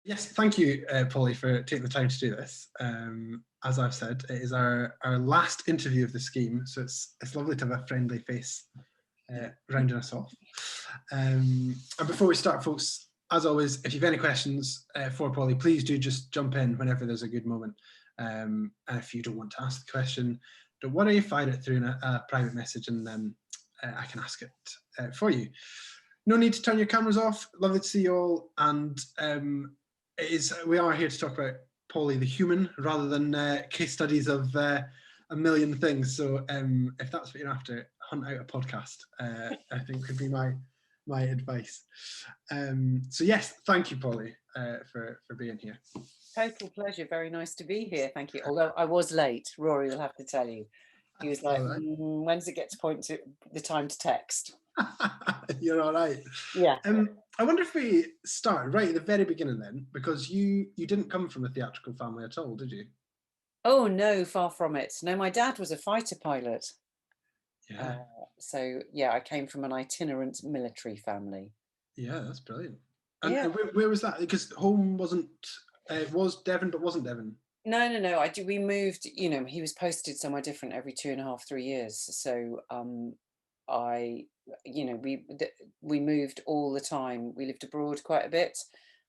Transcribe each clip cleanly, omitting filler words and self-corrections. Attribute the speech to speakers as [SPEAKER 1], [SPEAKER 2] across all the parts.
[SPEAKER 1] Yes, thank you, Polly, for taking the time to do this. As I've said, it is our last interview of the scheme, so it's lovely to have a friendly face rounding us off. And before we start, folks, as always, if you've any questions for Polly, please do just jump in whenever there's a good moment. And if you don't want to ask the question, don't worry, fire it through in a private message and then I can ask it for you. No need to turn your cameras off. Lovely to see you all. And we are here to talk about Polly the human rather than case studies of a million things. So if that's what you're after, hunt out a podcast. I think would be my advice. So yes, thank you, Polly, for being here.
[SPEAKER 2] Total pleasure. Very nice to be here. Thank you. Although I was late, Rory will have to tell you. He was like,
[SPEAKER 1] All right.
[SPEAKER 2] when does it get to the time to text?
[SPEAKER 1] You're all right.
[SPEAKER 2] Yeah.
[SPEAKER 1] I wonder if we start right at the very beginning then, because you didn't come from a theatrical family at all, did you?
[SPEAKER 2] Oh, no, far from it. No, my dad was a fighter pilot.
[SPEAKER 1] Yeah.
[SPEAKER 2] So, yeah, I came from an itinerant military family.
[SPEAKER 1] Yeah, that's brilliant. And
[SPEAKER 2] Yeah.
[SPEAKER 1] where was that? Because home wasn't, it was Devon, but wasn't Devon.
[SPEAKER 2] No. We moved, he was posted somewhere different every 2.5, 3 years. So I, we moved all the time. We lived abroad quite a bit.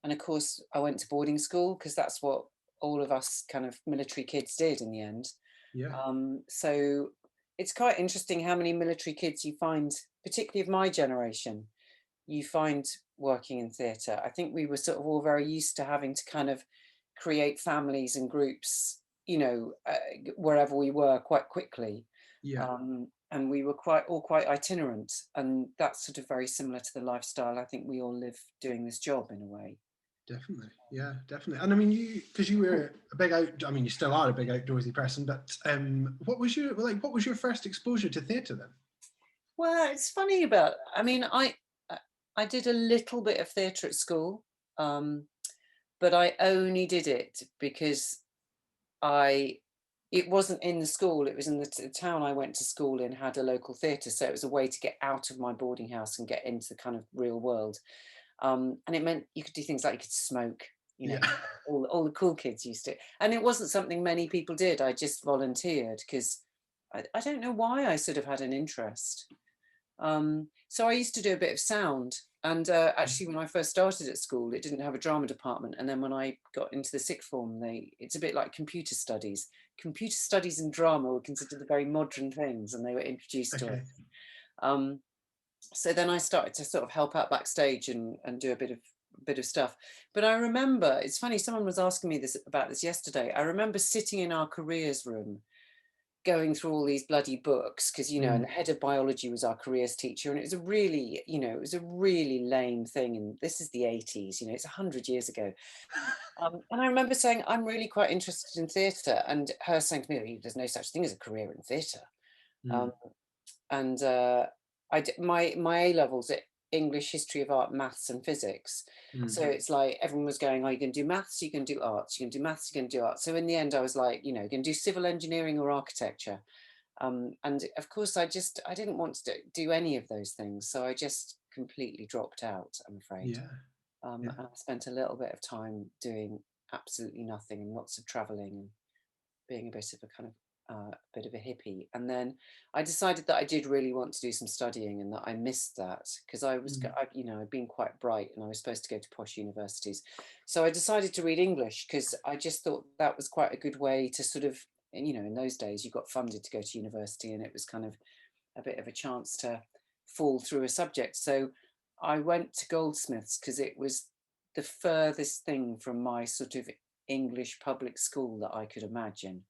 [SPEAKER 2] And of course, I went to boarding school because that's what all of us kind of military kids did in the end.
[SPEAKER 1] Yeah.
[SPEAKER 2] So it's quite interesting how many military kids you find, particularly of my generation, you find working in theatre. I think we were sort of all very used to having to kind of create families and groups, wherever we were quite quickly.
[SPEAKER 1] Yeah.
[SPEAKER 2] And we were quite itinerant, and that's sort of very similar to the lifestyle I think we all live doing this job in a way.
[SPEAKER 1] Definitely. Yeah, definitely. And I mean, because you were a big I mean, you still are a big outdoorsy person, but what was your first exposure to theatre then?
[SPEAKER 2] Well, it's funny I mean, I did a little bit of theatre at school, but I only did it because I it wasn't in the school, it was in the town I went to school in had a local theatre, so it was a way to get out of my boarding house and get into the kind of real world. And it meant you could do things like you could smoke,
[SPEAKER 1] Yeah.
[SPEAKER 2] all the cool kids used to. And it wasn't something many people did. I just volunteered because I don't know why I sort of had an interest. So I used to do a bit of sound. And actually, when I first started at school, it didn't have a drama department. And then when I got into the sixth form, it's a bit like computer studies. Computer studies and drama were considered the very modern things, and they were introduced to
[SPEAKER 1] Okay.
[SPEAKER 2] us. Um, so then I started to sort of help out backstage and do a bit of stuff. But I remember, it's funny, someone was asking me about this yesterday. I remember sitting in our careers room going through all these bloody books because and the head of biology was our careers teacher, and it was a really lame thing, and this is the 80s, it's 100 years ago. And I remember saying I'm really quite interested in theatre, and her saying to me, there's no such thing as a career in theatre.
[SPEAKER 1] Mm.
[SPEAKER 2] um, and my A levels at English, history of art, maths, and physics.
[SPEAKER 1] Mm.
[SPEAKER 2] So it's like everyone was going, "Oh, you can do maths, you can do arts, you can do maths, you can do art." So in the end, I was like, you can do civil engineering or architecture. And of course, I didn't want to do any of those things, so I just completely dropped out, I'm afraid.
[SPEAKER 1] Yeah.
[SPEAKER 2] And
[SPEAKER 1] Yeah.
[SPEAKER 2] I spent a little bit of time doing absolutely nothing and lots of traveling and being a bit of a kind of bit of a hippie. And then I decided that I did really want to do some studying and that I missed that because
[SPEAKER 1] Mm.
[SPEAKER 2] I'd been quite bright and I was supposed to go to posh universities. So I decided to read English because I just thought that was quite a good way to sort of, and, in those days you got funded to go to university and it was kind of a bit of a chance to fall through a subject. So I went to Goldsmiths because it was the furthest thing from my sort of English public school that I could imagine.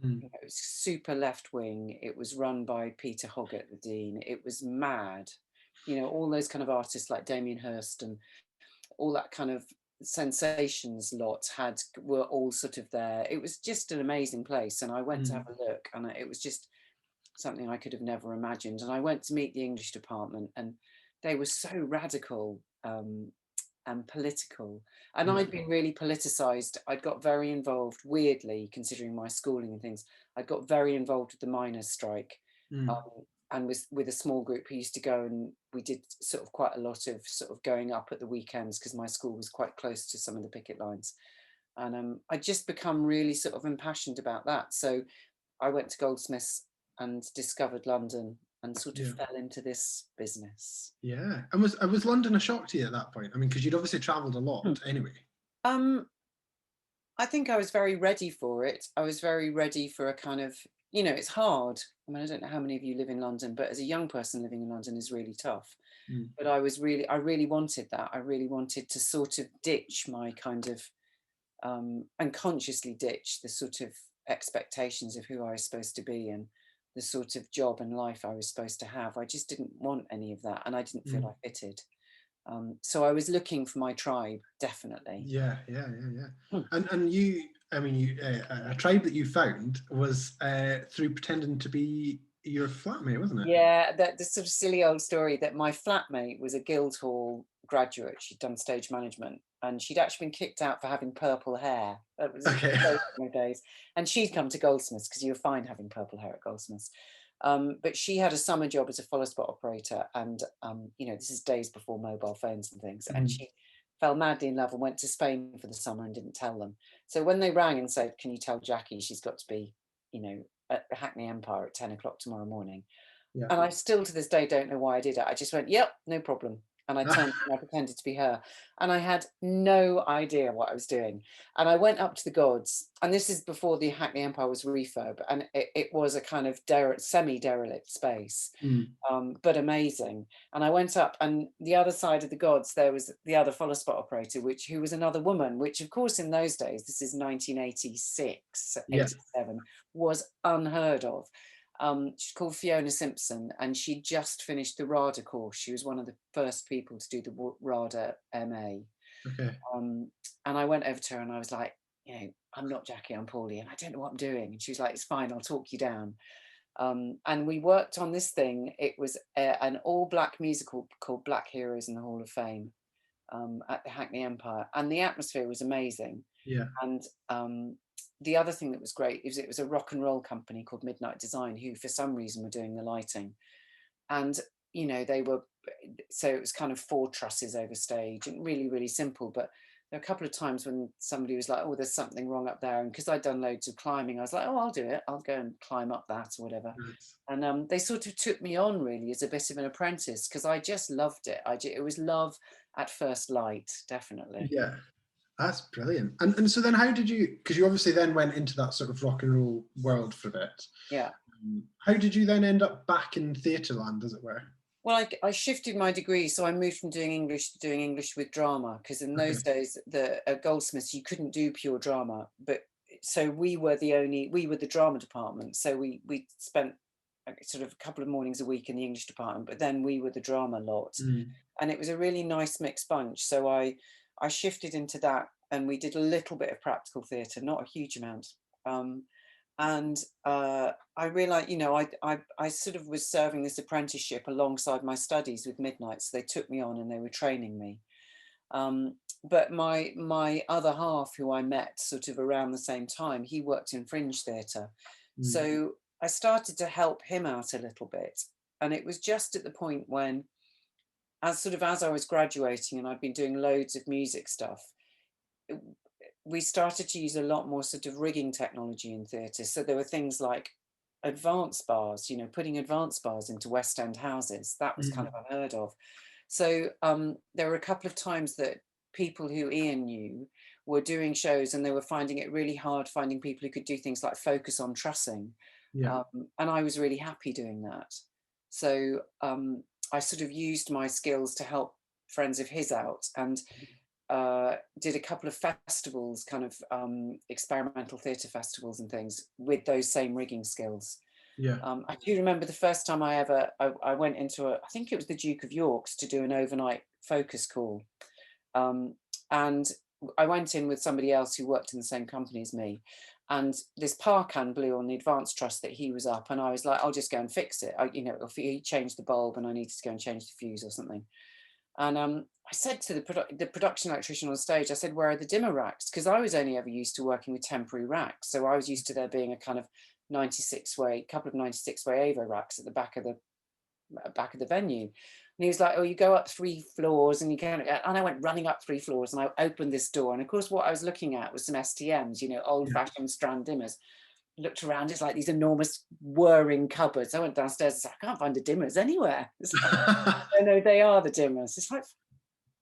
[SPEAKER 1] Mm.
[SPEAKER 2] It was super left wing. It was run by Peter Hoggett, the dean. It was mad. All those kind of artists like Damien Hirst and all that kind of sensations lot were all sort of there. It was just an amazing place. And I went to
[SPEAKER 1] Mm.
[SPEAKER 2] have a look, and it was just something I could have never imagined. And I went to meet the English department, and they were so radical. And political. And
[SPEAKER 1] Yeah.
[SPEAKER 2] I'd been really politicized. I'd got very involved, weirdly, considering my schooling and things. I got very involved with the miners' strike.
[SPEAKER 1] Mm.
[SPEAKER 2] and was with a small group who used to go, and we did sort of quite a lot of sort of going up at the weekends because my school was quite close to some of the picket lines. And I just become really sort of impassioned about that. So I went to Goldsmiths and discovered London and sort of
[SPEAKER 1] Yeah.
[SPEAKER 2] fell into this business.
[SPEAKER 1] Yeah. And was London a shock to you at that point? I mean, because you'd obviously travelled a lot anyway.
[SPEAKER 2] Um, I think I was very ready for it. I was very ready for a kind of, it's hard. I mean, I don't know how many of you live in London, but as a young person living in London is really tough. But I really wanted that. I really wanted to sort of ditch my kind of, and consciously ditch the sort of expectations of who I was supposed to be and the sort of job and life I was supposed to have. I just didn't want any of that, and I didn't feel I fitted. So I was looking for my tribe, definitely.
[SPEAKER 1] Yeah. And you, I mean, a tribe that you found was through pretending to be your flatmate, wasn't it?
[SPEAKER 2] Yeah, that the sort of silly old story that my flatmate was a Guildhall graduate. She'd done stage management, and she'd actually been kicked out for having purple hair. That was
[SPEAKER 1] Okay.
[SPEAKER 2] those kind of days. And she'd come to Goldsmiths because you were fine having purple hair at Goldsmiths. But she had a summer job as a follow spot operator, and this is days before mobile phones and things. And she fell madly in love and went to Spain for the summer and didn't tell them. So when they rang and said, "Can you tell Jackie she's got to be, at the Hackney Empire at 10 o'clock tomorrow morning?"
[SPEAKER 1] Yeah.
[SPEAKER 2] And I still to this day don't know why I did it. I just went, "Yep, no problem." And I turned and I pretended to be her. And I had no idea what I was doing. And I went up to the gods. And this is before the Hackney Empire was refurb. And it was a kind of semi-derelict space, but amazing. And I went up, and the other side of the gods, there was the other follow spot operator, who was another woman, which of course in those days, this is 1986,
[SPEAKER 1] Yeah.
[SPEAKER 2] 87, was unheard of. She's called Fiona Simpson, and she just finished the RADA course. She was one of the first people to do the RADA MA.
[SPEAKER 1] Okay.
[SPEAKER 2] And I went over to her and I was like, "I'm not Jackie, I'm Paule, and I don't know what I'm doing." And she was like, "It's fine, I'll talk you down." And we worked on this thing. It was an all-black musical called Black Heroes in the Hall of Fame, at the Hackney Empire, and the atmosphere was amazing.
[SPEAKER 1] Yeah.
[SPEAKER 2] And the other thing that was great is it was a rock and roll company called Midnight Design, who for some reason were doing the lighting. And they were, so it was kind of 4 trusses over stage and really, really simple. But there were a couple of times when somebody was like, "Oh, there's something wrong up there." And because I'd done loads of climbing, I was like, "Oh, I'll do it. I'll go and climb up that," or whatever.
[SPEAKER 1] Nice.
[SPEAKER 2] And they sort of took me on really as a bit of an apprentice, because I just loved it. It was love at first light, definitely.
[SPEAKER 1] Yeah. That's brilliant. And so then how did you, because you obviously then went into that sort of rock and roll world for a bit.
[SPEAKER 2] Yeah.
[SPEAKER 1] How did you then end up back in theatre land, as it were?
[SPEAKER 2] Well, I shifted my degree, so I moved from doing English to doing English with drama, because in those days, at Goldsmiths, you couldn't do pure drama. But so we were the drama department. So we spent sort of a couple of mornings a week in the English department, but then we were the drama lot, and it was a really nice mixed bunch. So I shifted into that, and we did a little bit of practical theatre, not a huge amount. And I realized, I sort of was serving this apprenticeship alongside my studies with Midnight. So they took me on and they were training me. But my other half, who I met sort of around the same time, he worked in fringe theatre. So I started to help him out a little bit. And it was just at the point when, as I was graduating and I'd been doing loads of music stuff, we started to use a lot more sort of rigging technology in theatre. So there were things like advance bars, putting advance bars into West End houses. That was kind of unheard of. So there were a couple of times that people who Ian knew were doing shows, and they were finding it really hard finding people who could do things like focus on trussing.
[SPEAKER 1] Yeah.
[SPEAKER 2] And I was really happy doing that. So I sort of used my skills to help friends of his out, and did a couple of festivals, kind of experimental theatre festivals and things, with those same rigging skills.
[SPEAKER 1] Yeah.
[SPEAKER 2] I do remember the first time I went into I think it was the Duke of York's, to do an overnight focus call. And I went in with somebody else who worked in the same company as me. And this parkan blew on the advance truss that he was up. And I was like, "I'll just go and fix it." If he changed the bulb and I needed to go and change the fuse or something. And I said to the production electrician on stage, I said, "Where are the dimmer racks?" Because I was only ever used to working with temporary racks. So I was used to there being a kind of 96 way, couple of 96 way AVO racks at the back of the back of the venue. And he was like, oh, you go up 3 floors and you can, and I went running up 3 floors and I opened this door. And of course, what I was looking at was some STMs, you know, old fashioned Strand dimmers. Looked around, it's like these enormous whirring cupboards. I went downstairs and said, I can't find the dimmers anywhere. It's like, oh, no, they are the dimmers. It's like,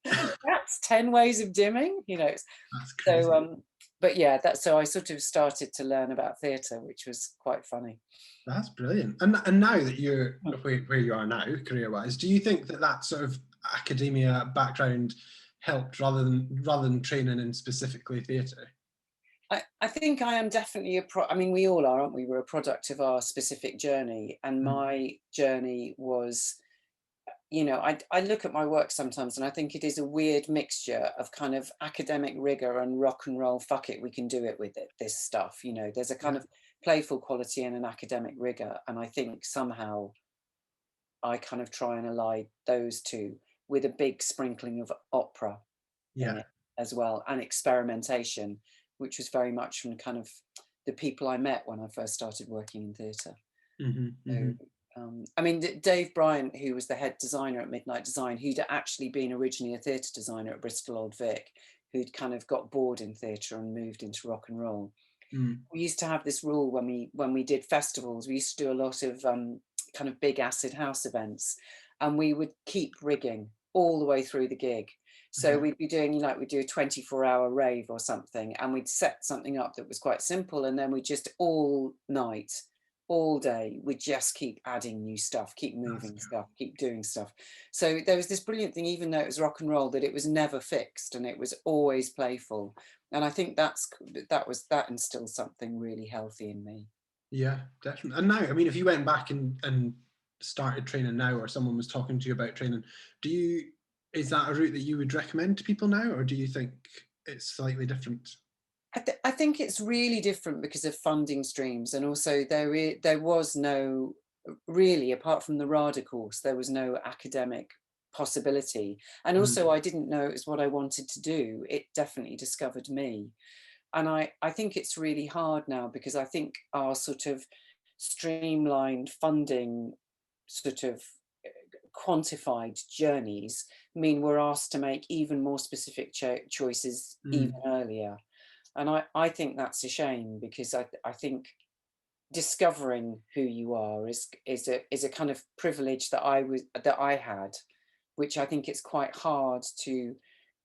[SPEAKER 2] that's 10 ways of dimming, you know.
[SPEAKER 1] That's crazy.
[SPEAKER 2] So, but yeah, so I sort of started to learn about theatre, which was quite funny.
[SPEAKER 1] That's brilliant. And now that you're where you are now, career-wise, do you think that sort of academia background helped rather than training in specifically theatre?
[SPEAKER 2] I think I am definitely I mean, we all are, aren't we? We're a product of our specific journey. And my journey was, you know, I look at my work sometimes and I think it is a weird mixture of kind of academic rigor and rock and roll, fuck it, we can do it with this stuff. You know, there's a kind of playful quality and an academic rigor. And I think somehow I kind of try and ally those two with a big sprinkling of opera in it as well, and experimentation, which was very much from kind of the people I met when I first started working in theatre. I mean, Dave Bryant, who was the head designer at Midnight Design, who'd actually been originally a theatre designer at Bristol Old Vic, who'd kind of got bored in theatre and moved into rock and roll. We used to have this rule when we did festivals. We used to do a lot of kind of big acid house events, and we would keep rigging all the way through the gig. So we'd be doing, like, we'd do a 24-hour rave or something, and we'd set something up that was quite simple, and then we just all night, all day, we just keep adding new stuff, keep moving stuff, keep doing stuff. So there was this brilliant thing, even though it was rock and roll, that it was never fixed and it was always playful. And I think that instilled something really healthy in me.
[SPEAKER 1] Yeah, definitely. And now, I mean, if you went back and started training now, or someone was talking to you about training, is that a route that you would recommend to people now, or do you think it's slightly different?
[SPEAKER 2] I think it's really different because of funding streams, and also there was no, really, apart from the RADA course, there was no academic possibility. And also I didn't know it was what I wanted to do. It definitely discovered me. And I think it's really hard now, because I think our sort of streamlined funding sort of quantified journeys mean we're asked to make even more specific choices even earlier. And I think that's a shame, because I think discovering who you are is a kind of privilege that I had, which I think it's quite hard to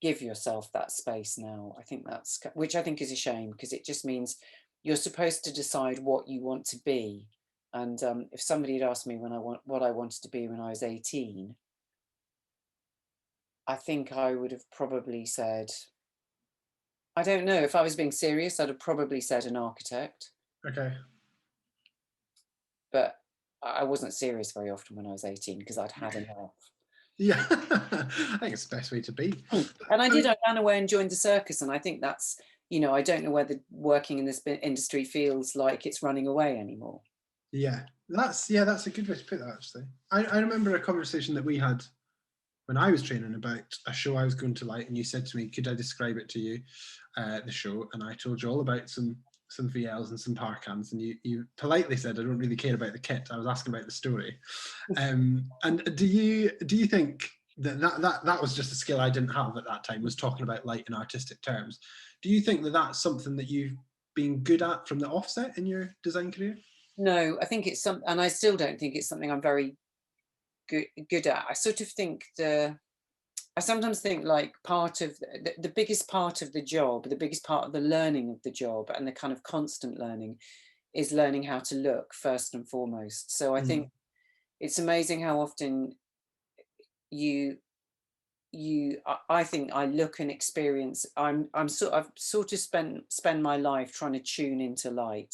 [SPEAKER 2] give yourself that space now. I think which I think is a shame, because it just means you're supposed to decide what you want to be. And if somebody had asked me what I wanted to be when I was 18, I think I would have probably said, I don't know, if I was being serious, I'd have probably said an architect.
[SPEAKER 1] Okay.
[SPEAKER 2] But I wasn't serious very often when I was 18, because I'd had enough.
[SPEAKER 1] Yeah, I think it's the best way to be.
[SPEAKER 2] And I ran away and joined the circus, and I think that's, you know, I don't know whether working in this industry feels like it's running away anymore.
[SPEAKER 1] Yeah, that's a good way to put that, actually. I remember a conversation that we had when I was training about a show I was going to light, and you said to me, could I describe it to you, the show? And I told you all about some VLs and some power cans, and you politely said, I don't really care about the kit, I was asking about the story. And do you think that was just a skill I didn't have at that time, was talking about light in artistic terms? Do you think that that's something that you've been good at from the offset in your design career?
[SPEAKER 2] No, I think it's and I still don't think it's something I'm very good at. I sort of think I sometimes think, like, part of the biggest part of the job, the biggest part of the learning of the job, and the kind of constant learning, is learning how to look first and foremost. So I think it's amazing how often I think I look and experience. I've sort of spend my life trying to tune into light.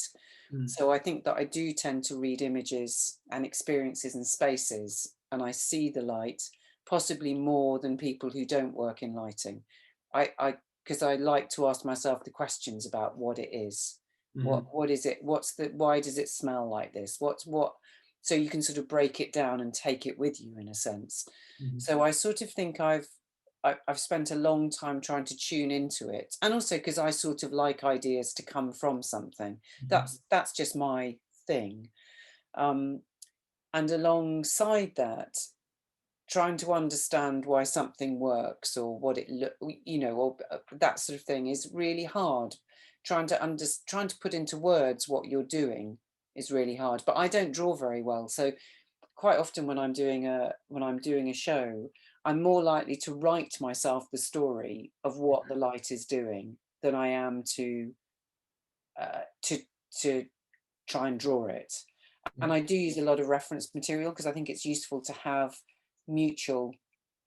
[SPEAKER 2] So I think that I do tend to read images and experiences and spaces, and I see the light possibly more than people who don't work in lighting. Because I like to ask myself the questions about what it is. What is it? Why does it smell like this? So you can sort of break it down and take it with you, in a sense. So I sort of think I've spent a long time trying to tune into it, and also because I sort of like ideas to come from something. That's just my thing. And alongside that, trying to understand why something works or what it look, you know, or that sort of thing is really hard. Trying to put into words what you're doing is really hard. But I don't draw very well, so quite often when I'm doing a show, I'm more likely to write myself the story of what the light is doing than I am uh, to to try and draw it.
[SPEAKER 1] Yeah.
[SPEAKER 2] And I do use a lot of reference material because I think it's useful to have mutual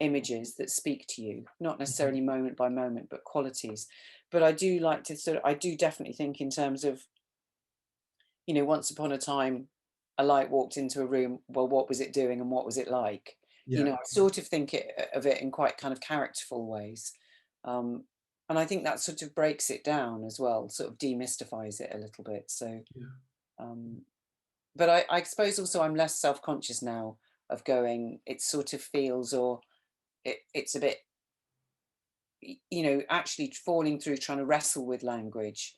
[SPEAKER 2] images that speak to you, not
[SPEAKER 1] Mhm.
[SPEAKER 2] necessarily moment by moment, but qualities. But I do like to I do definitely think in terms of, you know, once upon a time, a light walked into a room. Well, what was it doing and what was it like? You
[SPEAKER 1] Yeah.
[SPEAKER 2] know, I sort of think of it in quite kind of characterful ways. Um, and I think that sort of breaks it down as well, sort of demystifies it a little bit. So,
[SPEAKER 1] Yeah.
[SPEAKER 2] um, but I suppose also I'm less self-conscious now of going, it sort of feels, or it's a bit, you know, actually falling through trying to wrestle with language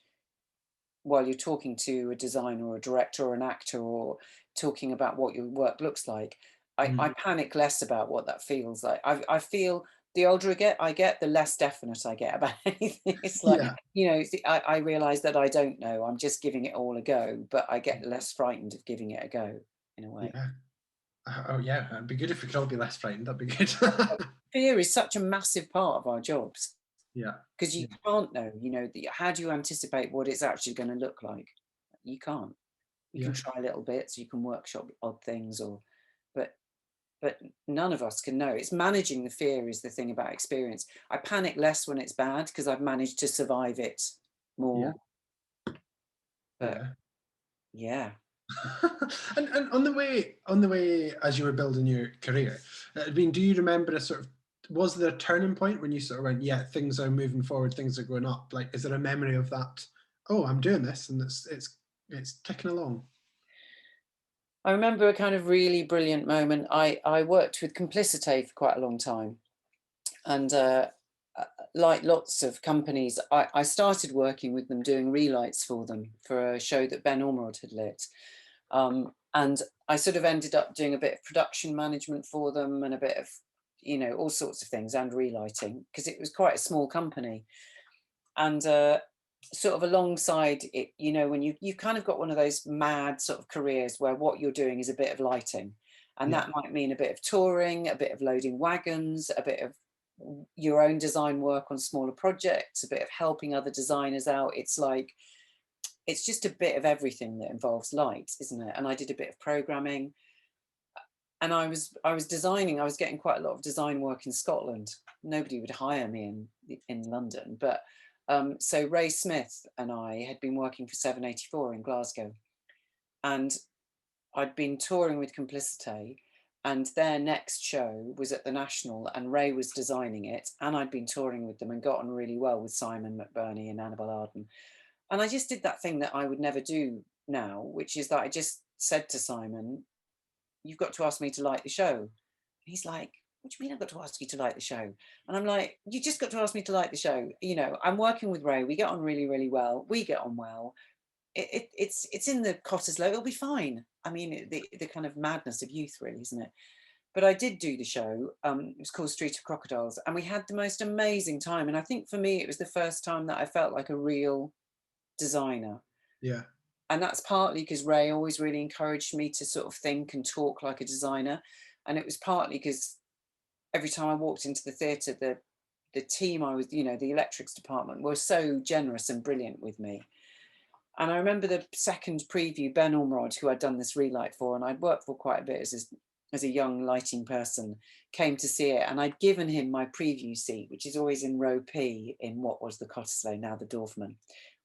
[SPEAKER 2] while you're talking to a designer or a director or an actor or talking about what your work looks like. I
[SPEAKER 1] Mm.
[SPEAKER 2] panic less about what that feels like. I feel the older I get, the less definite I get about anything. It's like,
[SPEAKER 1] Yeah.
[SPEAKER 2] you know, I realize that I don't know. I'm just giving it all a go, but I get less frightened of giving it a go in a way.
[SPEAKER 1] Yeah. Oh yeah, it'd be good if we could all be less frightened. That'd be good.
[SPEAKER 2] Fear is such a massive part of our jobs
[SPEAKER 1] Yeah.
[SPEAKER 2] because you
[SPEAKER 1] Yeah.
[SPEAKER 2] can't know, you know, how do you anticipate what it's actually going to look like? You can't. You can
[SPEAKER 1] Yeah.
[SPEAKER 2] try little bits, you can workshop odd things, or but but none of us can know. It's managing the fear is the thing about experience. I panic less when it's bad because I've managed to survive it
[SPEAKER 1] Yeah.
[SPEAKER 2] more. But
[SPEAKER 1] Yeah.
[SPEAKER 2] yeah.
[SPEAKER 1] And on the way as you were building your career, I mean, do you remember a sort of, was there a turning point when you sort of went, yeah, things are moving forward, things are going up? Like, is there a memory of that? Oh, I'm doing this, and it's ticking along.
[SPEAKER 2] I remember a kind of really brilliant moment. I worked with Complicite for quite a long time. And uh, like lots of companies, I started working with them doing relights for them for a show that Ben Ormerod had lit. And I sort of ended up doing a bit of production management for them and a bit of, you know, all sorts of things and relighting because it was quite a small company. And sort of alongside it, you know, when you've kind of got one of those mad sort of careers where what you're doing is a bit of lighting. And
[SPEAKER 1] Yeah.
[SPEAKER 2] that might mean a bit of touring, a bit of loading wagons, a bit of your own design work on smaller projects, a bit of helping other designers out. It's like, it's just a bit of everything that involves light, isn't it? And I did a bit of programming and I was designing, I was getting quite a lot of design work in Scotland. Nobody would hire me in London. But so Ray Smith and I had been working for 784 in Glasgow. And I'd been touring with Complicite, and their next show was at the National, and Ray was designing it, and I'd been touring with them and gotten really well with Simon McBurney and Annabel Arden. And I just did that thing that I would never do now, which is that I just said to Simon, "You've got to ask me to light the show." He's like, "What do you mean I've got to ask you to light the show?" And I'm like, "You just got to ask me to light the show. You know, I'm working with Ray. We get on really, really well. We get on well. It's in the Cotter's Low. It'll be fine." I mean, the kind of madness of youth, really, isn't it? But I did do the show. It was called Street of Crocodiles, and we had the most amazing time. And I think for me, it was the first time that I felt like a real designer.
[SPEAKER 1] Yeah.
[SPEAKER 2] And that's partly because Ray always really encouraged me to sort of think and talk like a designer. And it was partly because every time I walked into the theatre, the team I was, you know, the electrics department were so generous and brilliant with me. And I remember the second preview, Ben Ormerod, who I'd done this relight for, and I'd worked for quite a bit as a young lighting person, came to see it. And I'd given him my preview seat, which is always in row P in what was the Cottesloe, now the Dorfman,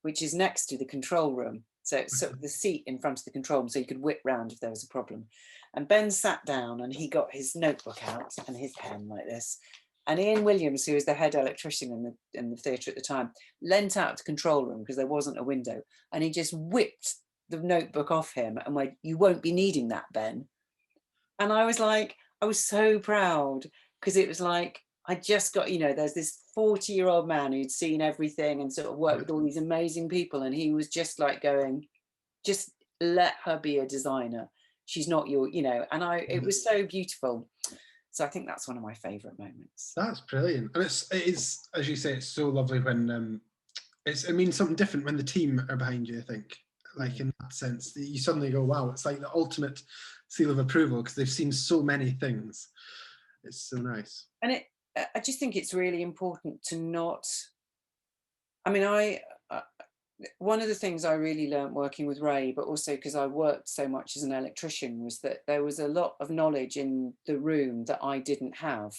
[SPEAKER 2] which is next to the control room. So it's sort of the seat in front of the control room, so you could whip round if there was a problem. And Ben sat down and he got his notebook out and his pen like this. And Ian Williams, who was the head electrician in the theatre at the time, leant out to control room because there wasn't a window, and he just whipped the notebook off him and went, "You won't be needing that, Ben." And I was like, I was so proud because it was like, I just got, you know, there's this 40-year-old man who'd seen everything and sort of worked
[SPEAKER 1] Yeah.
[SPEAKER 2] with all these amazing people. And he was just like going, just let her be a designer. she's not your, you know, and it was so beautiful. So I think that's one of my favorite moments.
[SPEAKER 1] That's brilliant. And it is, as you say, it's so lovely when it means something different when the team are behind you, I think. Like in that sense, you suddenly go, wow, it's like the ultimate seal of approval because they've seen so many things. It's so nice.
[SPEAKER 2] And I just think it's really important to not, I mean, one of the things I really learned working with Ray, but also because I worked so much as an electrician, was that there was a lot of knowledge in the room that I didn't have.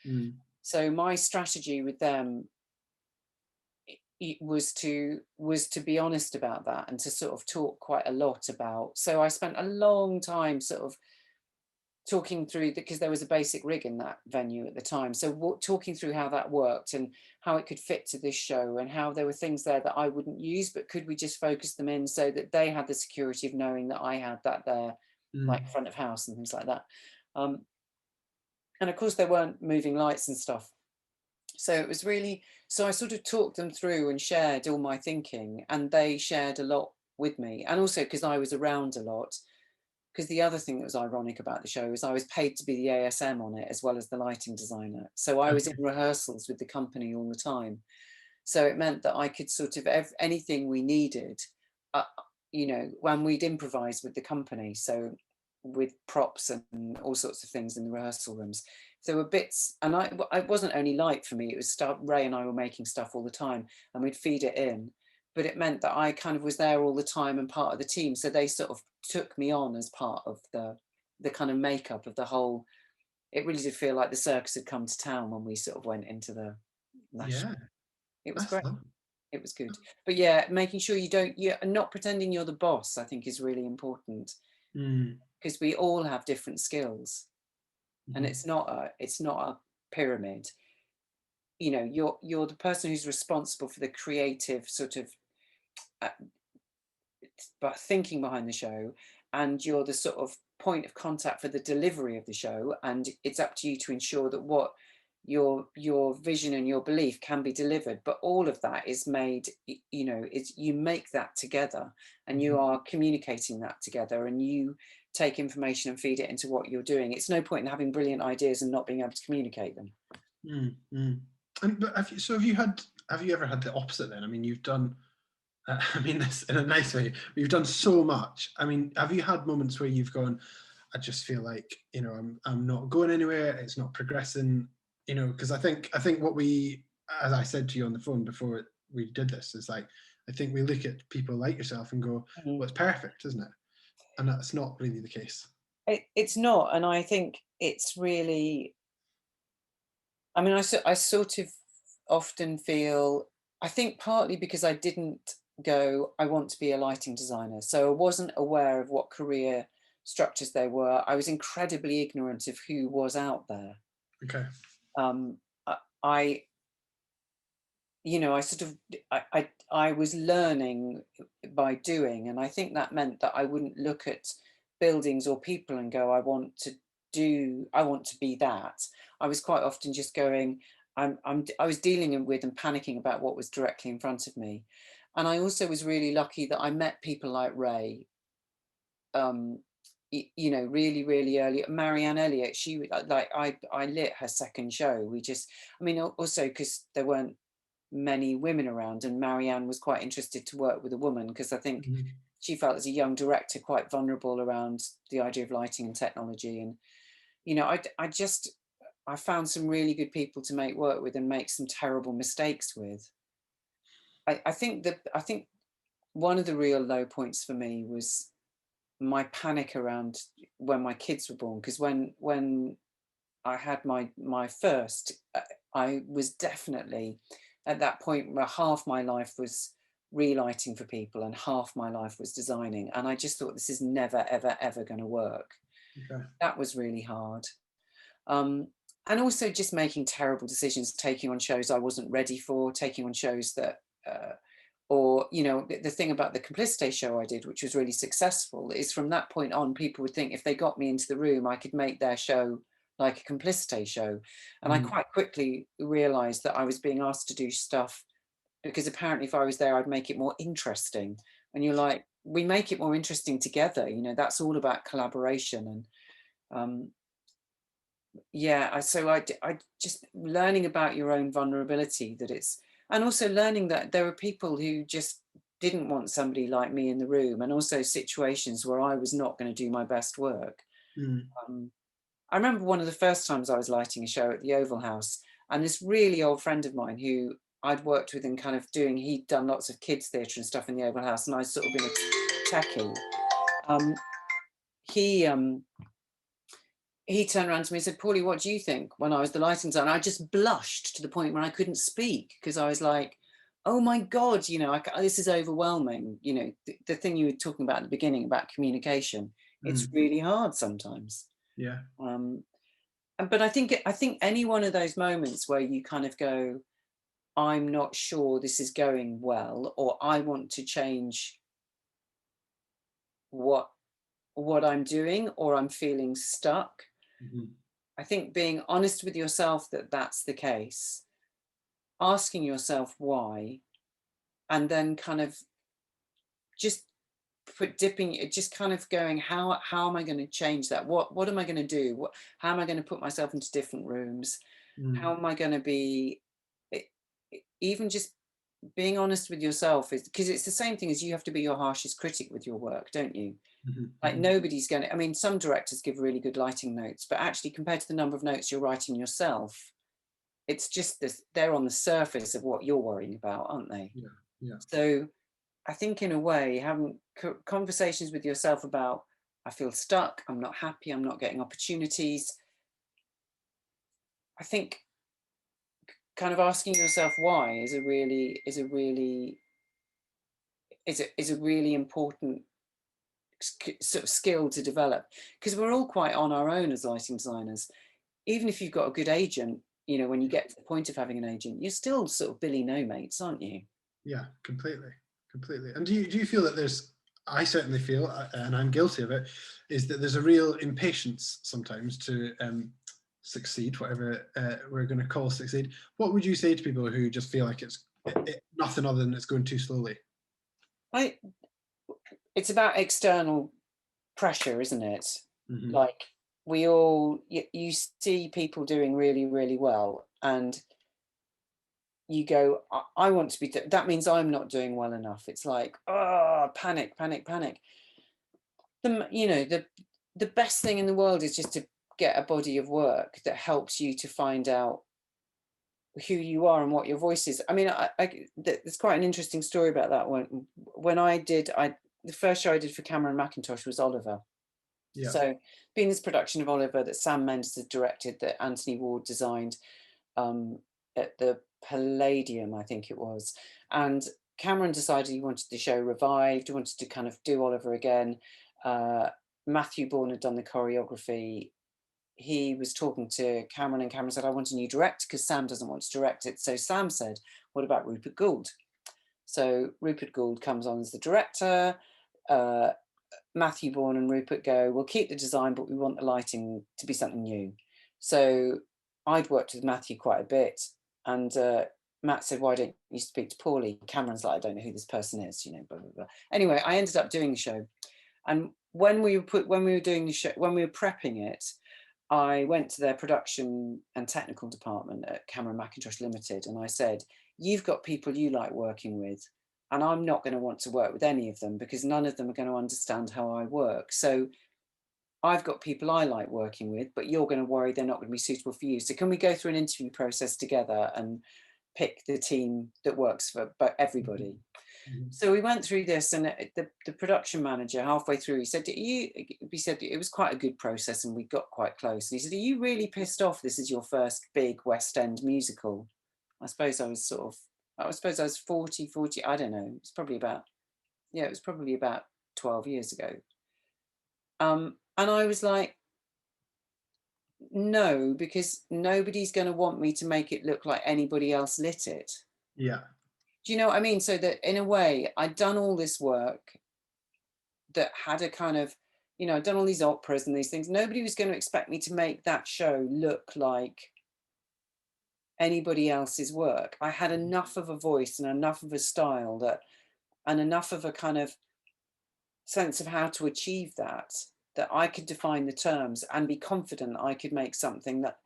[SPEAKER 1] Mm.
[SPEAKER 2] So my strategy with them was to be honest about that, and to sort of talk quite a lot about. So I spent a long time sort of talking through, because there was a basic rig in that venue at the time, so talking through how that worked and how it could fit to this show, and how there were things there that I wouldn't use, but could we just focus them in so that they had the security of knowing that I had that there, like front of house and things like that. And of course there weren't moving lights and stuff, so it was really, so I sort of talked them through and shared all my thinking, and they shared a lot with me. And also because I was around a lot, because the other thing that was ironic about the show is I was paid to be the ASM on it as well as the lighting designer. So I was in rehearsals with the company all the time. So it meant that I could sort of, anything we needed, you know, when we'd improvise with the company, so with props and all sorts of things in the rehearsal rooms, there were bits, and it wasn't only light for me, it was stuff, Ray and I were making stuff all the time and we'd feed it in. But it meant that I kind of was there all the time and part of the team. So they sort of took me on as part of the kind of makeup of the whole. It really did feel like the circus had come to town when we sort of went into the
[SPEAKER 1] Yeah,
[SPEAKER 2] national. It was
[SPEAKER 1] that's
[SPEAKER 2] great.
[SPEAKER 1] lovely.
[SPEAKER 2] It was good. But yeah, making sure you're not pretending you're the boss, I think, is really important, because we all have different skills, and it's not a pyramid. You know, you're the person who's responsible for the creative sort of but thinking behind the show, and you're the sort of point of contact for the delivery of the show, and it's up to you to ensure that what your vision and your belief can be delivered. But all of that is made, you know, it's, you make that together, and you are communicating that together, and you take information and feed it into what you're doing. It's no point in having brilliant ideas and not being able to communicate them.
[SPEAKER 1] But have you ever had the opposite then? I mean, you've done, I mean this in a nice way, you've done so much. I mean, have you had moments where you've gone, I just feel like, you know, I'm not going anywhere, it's not progressing, you know, because I think what we, as I said to you on the phone before we did this, is like, I think we look at people like yourself and go, well, it's perfect, isn't it? And that's not really the case.
[SPEAKER 2] It's not, and I think it's really, I mean, I sort of often feel, I think partly because I didn't go, I want to be a lighting designer. So I wasn't aware of what career structures there were. I was incredibly ignorant of who was out there.
[SPEAKER 1] Okay.
[SPEAKER 2] Um, I you know, I sort of, I was learning by doing, and I think that meant that I wouldn't look at buildings or people and go, I want to be that. I was quite often just going, I was dealing with and panicking about what was directly in front of me. And I also was really lucky that I met people like Ray, you know, really, really early. Marianne Elliott, like, I lit her second show. I mean, also because there weren't many women around, and Marianne was quite interested to work with a woman, because I think she felt, as a young director, quite vulnerable around the idea of lighting and technology. And you know, I found some really good people to make work with and make some terrible mistakes with. I think one of the real low points for me was my panic around when my kids were born, because when I had my first, I was definitely at that point where half my life was relighting for people and half my life was designing, and I just thought, this is never ever ever going to work.
[SPEAKER 1] Okay.
[SPEAKER 2] That was really hard. And also just making terrible decisions, taking on shows I wasn't ready for, taking on shows that or, you know, the thing about the Complicité show I did, which was really successful, is from that point on, people would think if they got me into the room, I could make their show like a Complicité show. And I quite quickly realized that I was being asked to do stuff because apparently if I was there, I'd make it more interesting. And you're like, we make it more interesting together. You know, that's all about collaboration. And yeah, I just learning about your own vulnerability, that it's, and also learning that there are people who just didn't want somebody like me in the room, and also situations where I was not going to do my best work.
[SPEAKER 1] Mm.
[SPEAKER 2] Um, I remember one of the first times I was lighting a show at the Oval House, and this really old friend of mine who I'd worked with in kind of doing, he'd done lots of kids theatre and stuff in the Oval House, and I'd sort of been a techie. Um, he he turned around to me and said, Paulie, what do you think? When I was the lighting designer, I just blushed to the point where I couldn't speak, because I was like, oh my God, you know, this is overwhelming. You know, the thing you were talking about at the beginning about communication, it's
[SPEAKER 1] Mm.
[SPEAKER 2] really hard sometimes.
[SPEAKER 1] Yeah.
[SPEAKER 2] But I think any one of those moments where you kind of go, I'm not sure this is going well, or I want to change what I'm doing, or I'm feeling stuck.
[SPEAKER 1] Mhm.
[SPEAKER 2] I think being honest with yourself that that's the case, asking yourself why, and then kind of just just kind of going, how am I going to change that? What am I going to do? How am I going to put myself into different rooms?
[SPEAKER 1] Mm.
[SPEAKER 2] How am I going to be, e- even just being honest with yourself, is because it's the same thing as you have to be your harshest critic with your work, don't you?
[SPEAKER 1] Mhm.
[SPEAKER 2] Like
[SPEAKER 1] Mhm.
[SPEAKER 2] nobody's going to, I mean, some directors give really good lighting notes, but actually compared to the number of notes you're writing yourself, it's just this, they're on the surface of what you're worrying about, aren't they?
[SPEAKER 1] Yeah. Yeah.
[SPEAKER 2] So I think in a way, having conversations with yourself about, I feel stuck, I'm not happy, I'm not getting opportunities. I think kind of asking yourself why is a really important sort of skill to develop, because we're all quite on our own as lighting designers. Even if you've got a good agent, you know, when you get to the point of having an agent, you're still sort of Billy no mates, aren't you?
[SPEAKER 1] Yeah, completely, completely. And do you feel that there's, I certainly feel, and I'm guilty of it, is that there's a real impatience sometimes to succeed, whatever we're going to call succeed. What would you say to people who just feel like it's nothing other than it's going too slowly?
[SPEAKER 2] I It's about external pressure, isn't it?
[SPEAKER 1] Hmm.
[SPEAKER 2] Like we all, you see people doing really, really well, and you go, I want to be, that means I'm not doing well enough. It's like, oh, panic, panic, panic. You know, the best thing in the world is just to get a body of work that helps you to find out who you are and what your voice is. I mean, there's quite an interesting story about that one. When the first show I did for Cameron Mackintosh was Oliver.
[SPEAKER 1] Yeah.
[SPEAKER 2] So being this production of Oliver that Sam Mendes had directed, that Anthony Ward designed, um, at the Palladium, I think it was. And Cameron decided he wanted the show revived, he wanted to kind of do Oliver again. Matthew Bourne had done the choreography. He was talking to Cameron, and Cameron said, I want a new director because Sam doesn't want to direct it. So Sam said, what about Rupert Gould? So Rupert Gould comes on as the director. Uh, Matthew Bourne and Rupert go, we'll keep the design, but we want the lighting to be something new. So I'd worked with Matthew quite a bit, and Matt said, why don't you speak to Paulie? Cameron's like, I don't know who this person is, you know, blah, blah, blah. Anyway, I ended up doing the show. And when we were doing the show, when we were prepping it, I went to their production and technical department at Cameron Mackintosh Limited, and I said, you've got people you like working with, and I'm not going to want to work with any of them because none of them are going to understand how I work. So I've got people I like working with, but you're going to worry they're not going to be suitable for you. So can we go through an interview process together and pick the team that works for everybody?
[SPEAKER 1] Hmm.
[SPEAKER 2] So we went through this, and the production manager halfway through, he said, he said it was quite a good process and we got quite close. And he said, are you really pissed off this is your first big West End musical? I suppose I was sort of, I suppose I was 40, I don't know. It's probably about, yeah, it was probably about 12 years ago. And I was like, no, because nobody's going to want me to make it look like anybody else lit it.
[SPEAKER 1] Yeah.
[SPEAKER 2] Do you know what I mean? So that in a way, I'd done all this work that had a kind of, you know, I'd done all these operas and these things. Nobody was going to expect me to make that show look like anybody else's work. I had enough of a voice and enough of a style that, and enough of a kind of sense of how to achieve that, that I could define the terms and be confident I could make something that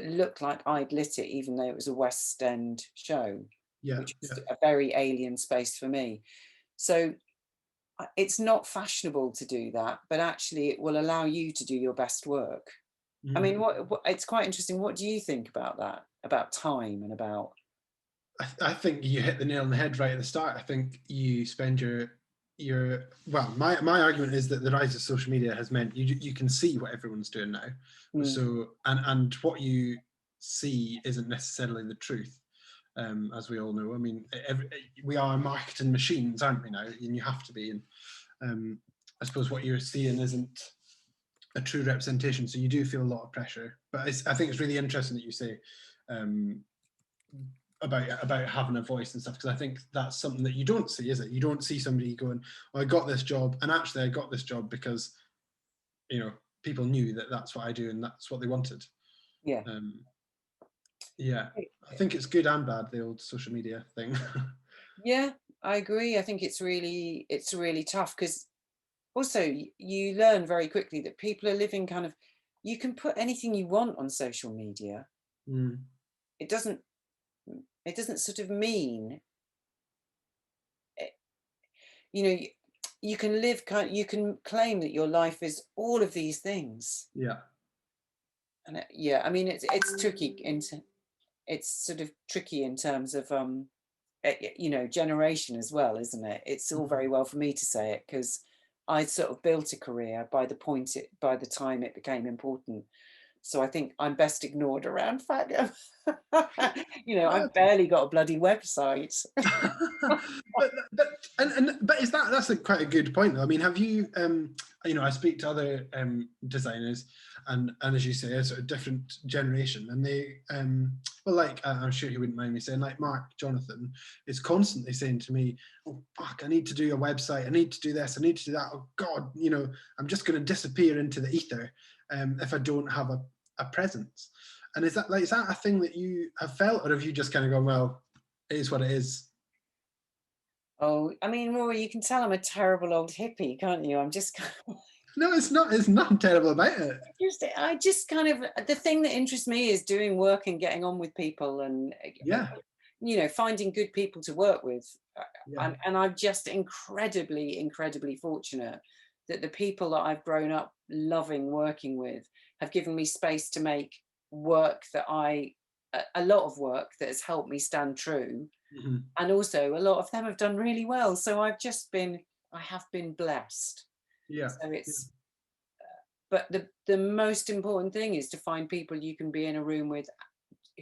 [SPEAKER 2] looked like I'd lit it, even though it was a West End show,
[SPEAKER 1] Yeah,
[SPEAKER 2] which
[SPEAKER 1] yeah.
[SPEAKER 2] was a very alien space for me. So it's not fashionable to do that, but actually it will allow you to do your best work. I
[SPEAKER 1] Mhm.
[SPEAKER 2] mean, what it's quite interesting. What do you think about that? About time and about
[SPEAKER 1] I think you hit the nail on the head right at the start. I think you spend your well, my argument is that the rise of social media has meant you can see what everyone's doing now.
[SPEAKER 2] mm,
[SPEAKER 1] So and what you see isn't necessarily the truth, as we all know. I mean, we are marketing machines, aren't we now? And you have to be. And I suppose what you're seeing isn't a true representation. So you do feel a lot of pressure. But I think it's really interesting that you say. Um, about having a voice and stuff, because I think that's something that you don't see, is it? You don't see somebody going, oh, I got this job, and actually I got this job because, you know, people knew that that's what I do and that's what they wanted.
[SPEAKER 2] yeah.
[SPEAKER 1] um yeah, I think it's good and bad, the old social media thing.
[SPEAKER 2] Yeah, I agree. I think it's really tough because also you learn very quickly that people are living kind of, you can put anything you want on social media.
[SPEAKER 1] Mm,
[SPEAKER 2] It doesn't it doesn't sort of mean eh, you know, you can live you can claim that your life is all of these things.
[SPEAKER 1] yeah.
[SPEAKER 2] And yeah, I mean it's tricky it's sort of tricky in terms of you know, generation as well, isn't it? It's all
[SPEAKER 1] Mhm.
[SPEAKER 2] very well for me to say it because I sort of built a career by the time it became important. So I think I'm best ignored around fact. You know, I've barely got a bloody website.
[SPEAKER 1] But but is that's a quite a good point though. I mean, have you you know, I speak to other designers, and as you say, a sort of different generation, and they well, like I'm sure he wouldn't mind me saying, like Mark Jonathan is constantly saying to me, oh fuck, I need to do a website, I need to do this, I need to do that, oh god, you know, I'm just going to disappear into the ether if I don't have a presence. And is that a thing that you have felt, or have you just kind of gone, well, it is what it is?
[SPEAKER 2] Oh, I mean, Rory, you can tell I'm a terrible old hippie, can't you? I'm just kind of
[SPEAKER 1] No, it's not. It's nothing terrible about it.
[SPEAKER 2] I just kind of, the thing that interests me is doing work and getting on with people and
[SPEAKER 1] Yeah,
[SPEAKER 2] you know, finding good people to work with.
[SPEAKER 1] yeah.
[SPEAKER 2] And I'm just incredibly fortunate that the people that I've grown up loving working with have given me space to make work that a lot of work that has helped me stand true.
[SPEAKER 1] Mhm.
[SPEAKER 2] And also a lot of them have done really well. So I have been blessed.
[SPEAKER 1] Yeah,
[SPEAKER 2] So
[SPEAKER 1] yeah.
[SPEAKER 2] it's, but the most important thing is to find people you can be in a room with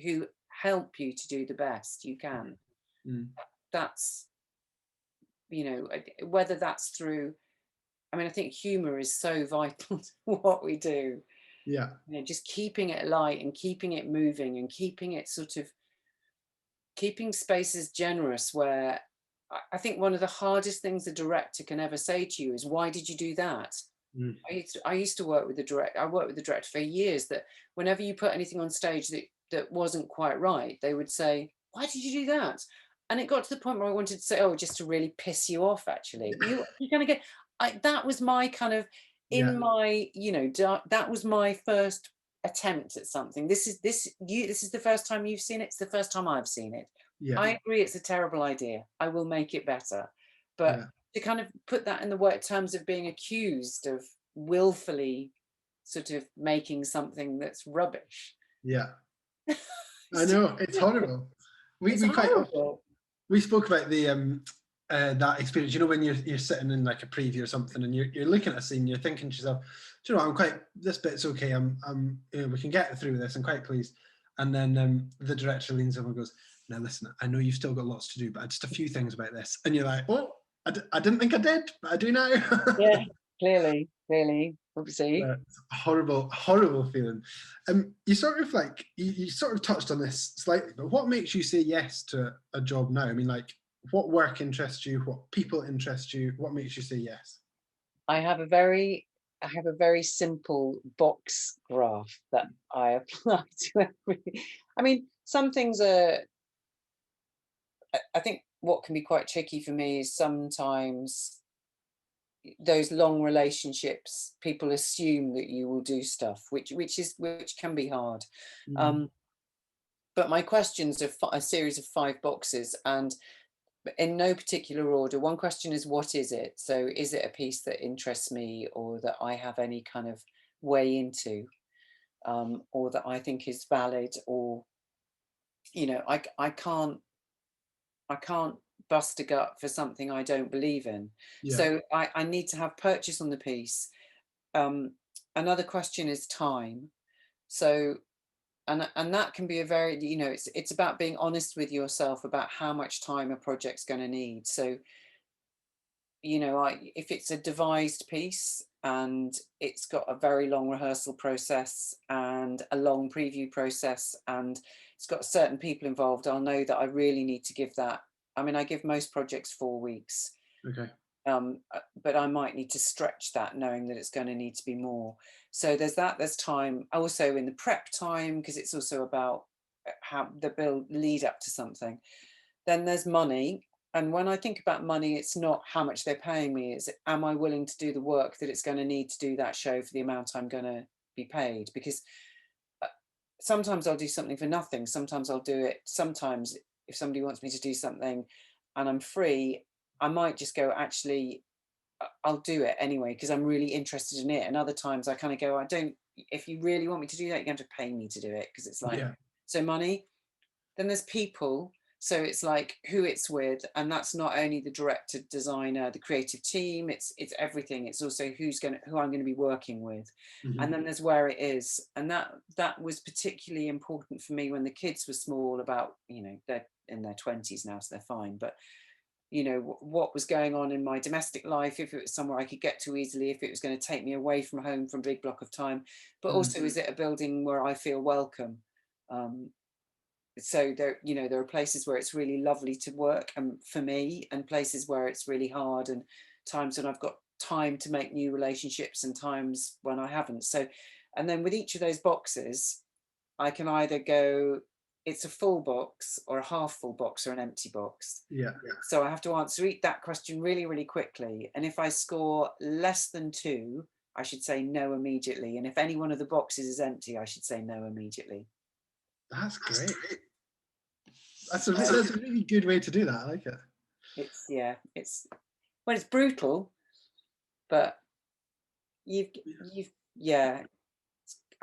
[SPEAKER 2] who help you to do the best you can.
[SPEAKER 1] Mm.
[SPEAKER 2] That's, you know, whether that's through, I mean, I think humor is so vital to what we do.
[SPEAKER 1] Yeah,
[SPEAKER 2] You know, just keeping it light and keeping it moving and keeping it sort of, keeping spaces generous where I think one of the hardest things a director can ever say to you is, why did you do that?
[SPEAKER 1] mm.
[SPEAKER 2] I used to work with the director. I worked with the director for years. That whenever you put anything on stage that wasn't quite right, they would say, "Why did you do that?" And it got to the point where I wanted to say, "Oh, just to really piss you off." Actually, you kind of get. That was my kind of
[SPEAKER 1] Yeah,
[SPEAKER 2] in my, you know, that was my first attempt at something. This is the first time you've seen it. It's the first time I've seen it.
[SPEAKER 1] yeah,
[SPEAKER 2] I agree, it's a terrible idea. I will make it better, but
[SPEAKER 1] yeah,
[SPEAKER 2] to kind of put that in the word terms of being accused of willfully sort of making something that's rubbish.
[SPEAKER 1] yeah. I
[SPEAKER 2] It's,
[SPEAKER 1] know, it's horrible.
[SPEAKER 2] it's
[SPEAKER 1] We quite often
[SPEAKER 2] horrible.
[SPEAKER 1] we spoke about the that experience. You know, when you're sitting in like a preview or something, and you're looking at a scene, you're thinking to yourself, do you know, I'm quite, this bit's okay. I'm you know, we can get through this. I'm quite pleased. And then the director leans over and goes, "Now listen, I know you've still got lots to do, but just a few things about this." And you're like, "Oh, I didn't think I did, but I do now."
[SPEAKER 2] Yeah, clearly, obviously.
[SPEAKER 1] It's a horrible, horrible feeling. You sort of like you sort of touched on this slightly, but what makes you say yes to a job now? I mean, like, what work interests you? What people interest you? What makes you say yes?
[SPEAKER 2] I have a very I have a very simple box graph that I apply to everything. I mean, some things are, I think what can be quite tricky for me is sometimes those long relationships, people assume that you will do stuff, which can be hard.
[SPEAKER 1] Mm.
[SPEAKER 2] Um, but my questions are a series of 5 boxes, and in no particular order. One question is, what is it? So is it a piece that interests me, or that I have any kind of way into, or that I think is valid, or, I can't bust a gut for something I don't believe in.
[SPEAKER 1] Yeah.
[SPEAKER 2] So I need to have purchase on the piece. Um, Another question is time. So, and that can be a very, it's about being honest with yourself about how much time a project's going to need. So, if it's a devised piece and it's got a very long rehearsal process and a long preview process and it's got certain people involved, I'll know that I really need to give that. I mean, I give most projects 4 weeks,
[SPEAKER 1] Okay.
[SPEAKER 2] but I might need to stretch that, knowing that it's going to need to be more. So there's time also in the prep time, because it's also about how the build lead up to something. Then there's money. And when I think about money, it's not how much they're paying me. It's, am I willing to do the work that it's going to need to do that show for the amount I'm going to be paid? Because sometimes I'll do something for nothing. Sometimes I'll do it. Sometimes if somebody wants me to do something and I'm free, I might just go, actually, I'll do it anyway, because I'm really interested in it. And other times I kind of go, if you really want me to do that, you're going to pay me to do it. Because it's like,
[SPEAKER 1] Yeah.
[SPEAKER 2] so money. Then there's people. So it's like who it's with, and that's not only the director, designer, the creative team, it's everything. It's also who I'm going to be working with.
[SPEAKER 1] Mm-hmm.
[SPEAKER 2] And then there's where it is. And that was particularly important for me when the kids were small, about, they're in their 20s now, so they're fine. But what was going on in my domestic life, if it was somewhere I could get to easily, if it was going to take me away from home for a big block of time, but also, is it a building where I feel welcome? So there are places where it's really lovely to work, and for me, and places where it's really hard, and times when I've got time to make new relationships and times when I haven't. So, and then with each of those boxes, I can either go, it's a full box or a half full box or an empty box.
[SPEAKER 1] Yeah.
[SPEAKER 2] So I have to answer that question really, really quickly. And if I score less than 2, I should say no immediately. And if any one of the boxes is empty, I should say no immediately.
[SPEAKER 1] That's great. That's a really good way to do that. I like it.
[SPEAKER 2] It's brutal, but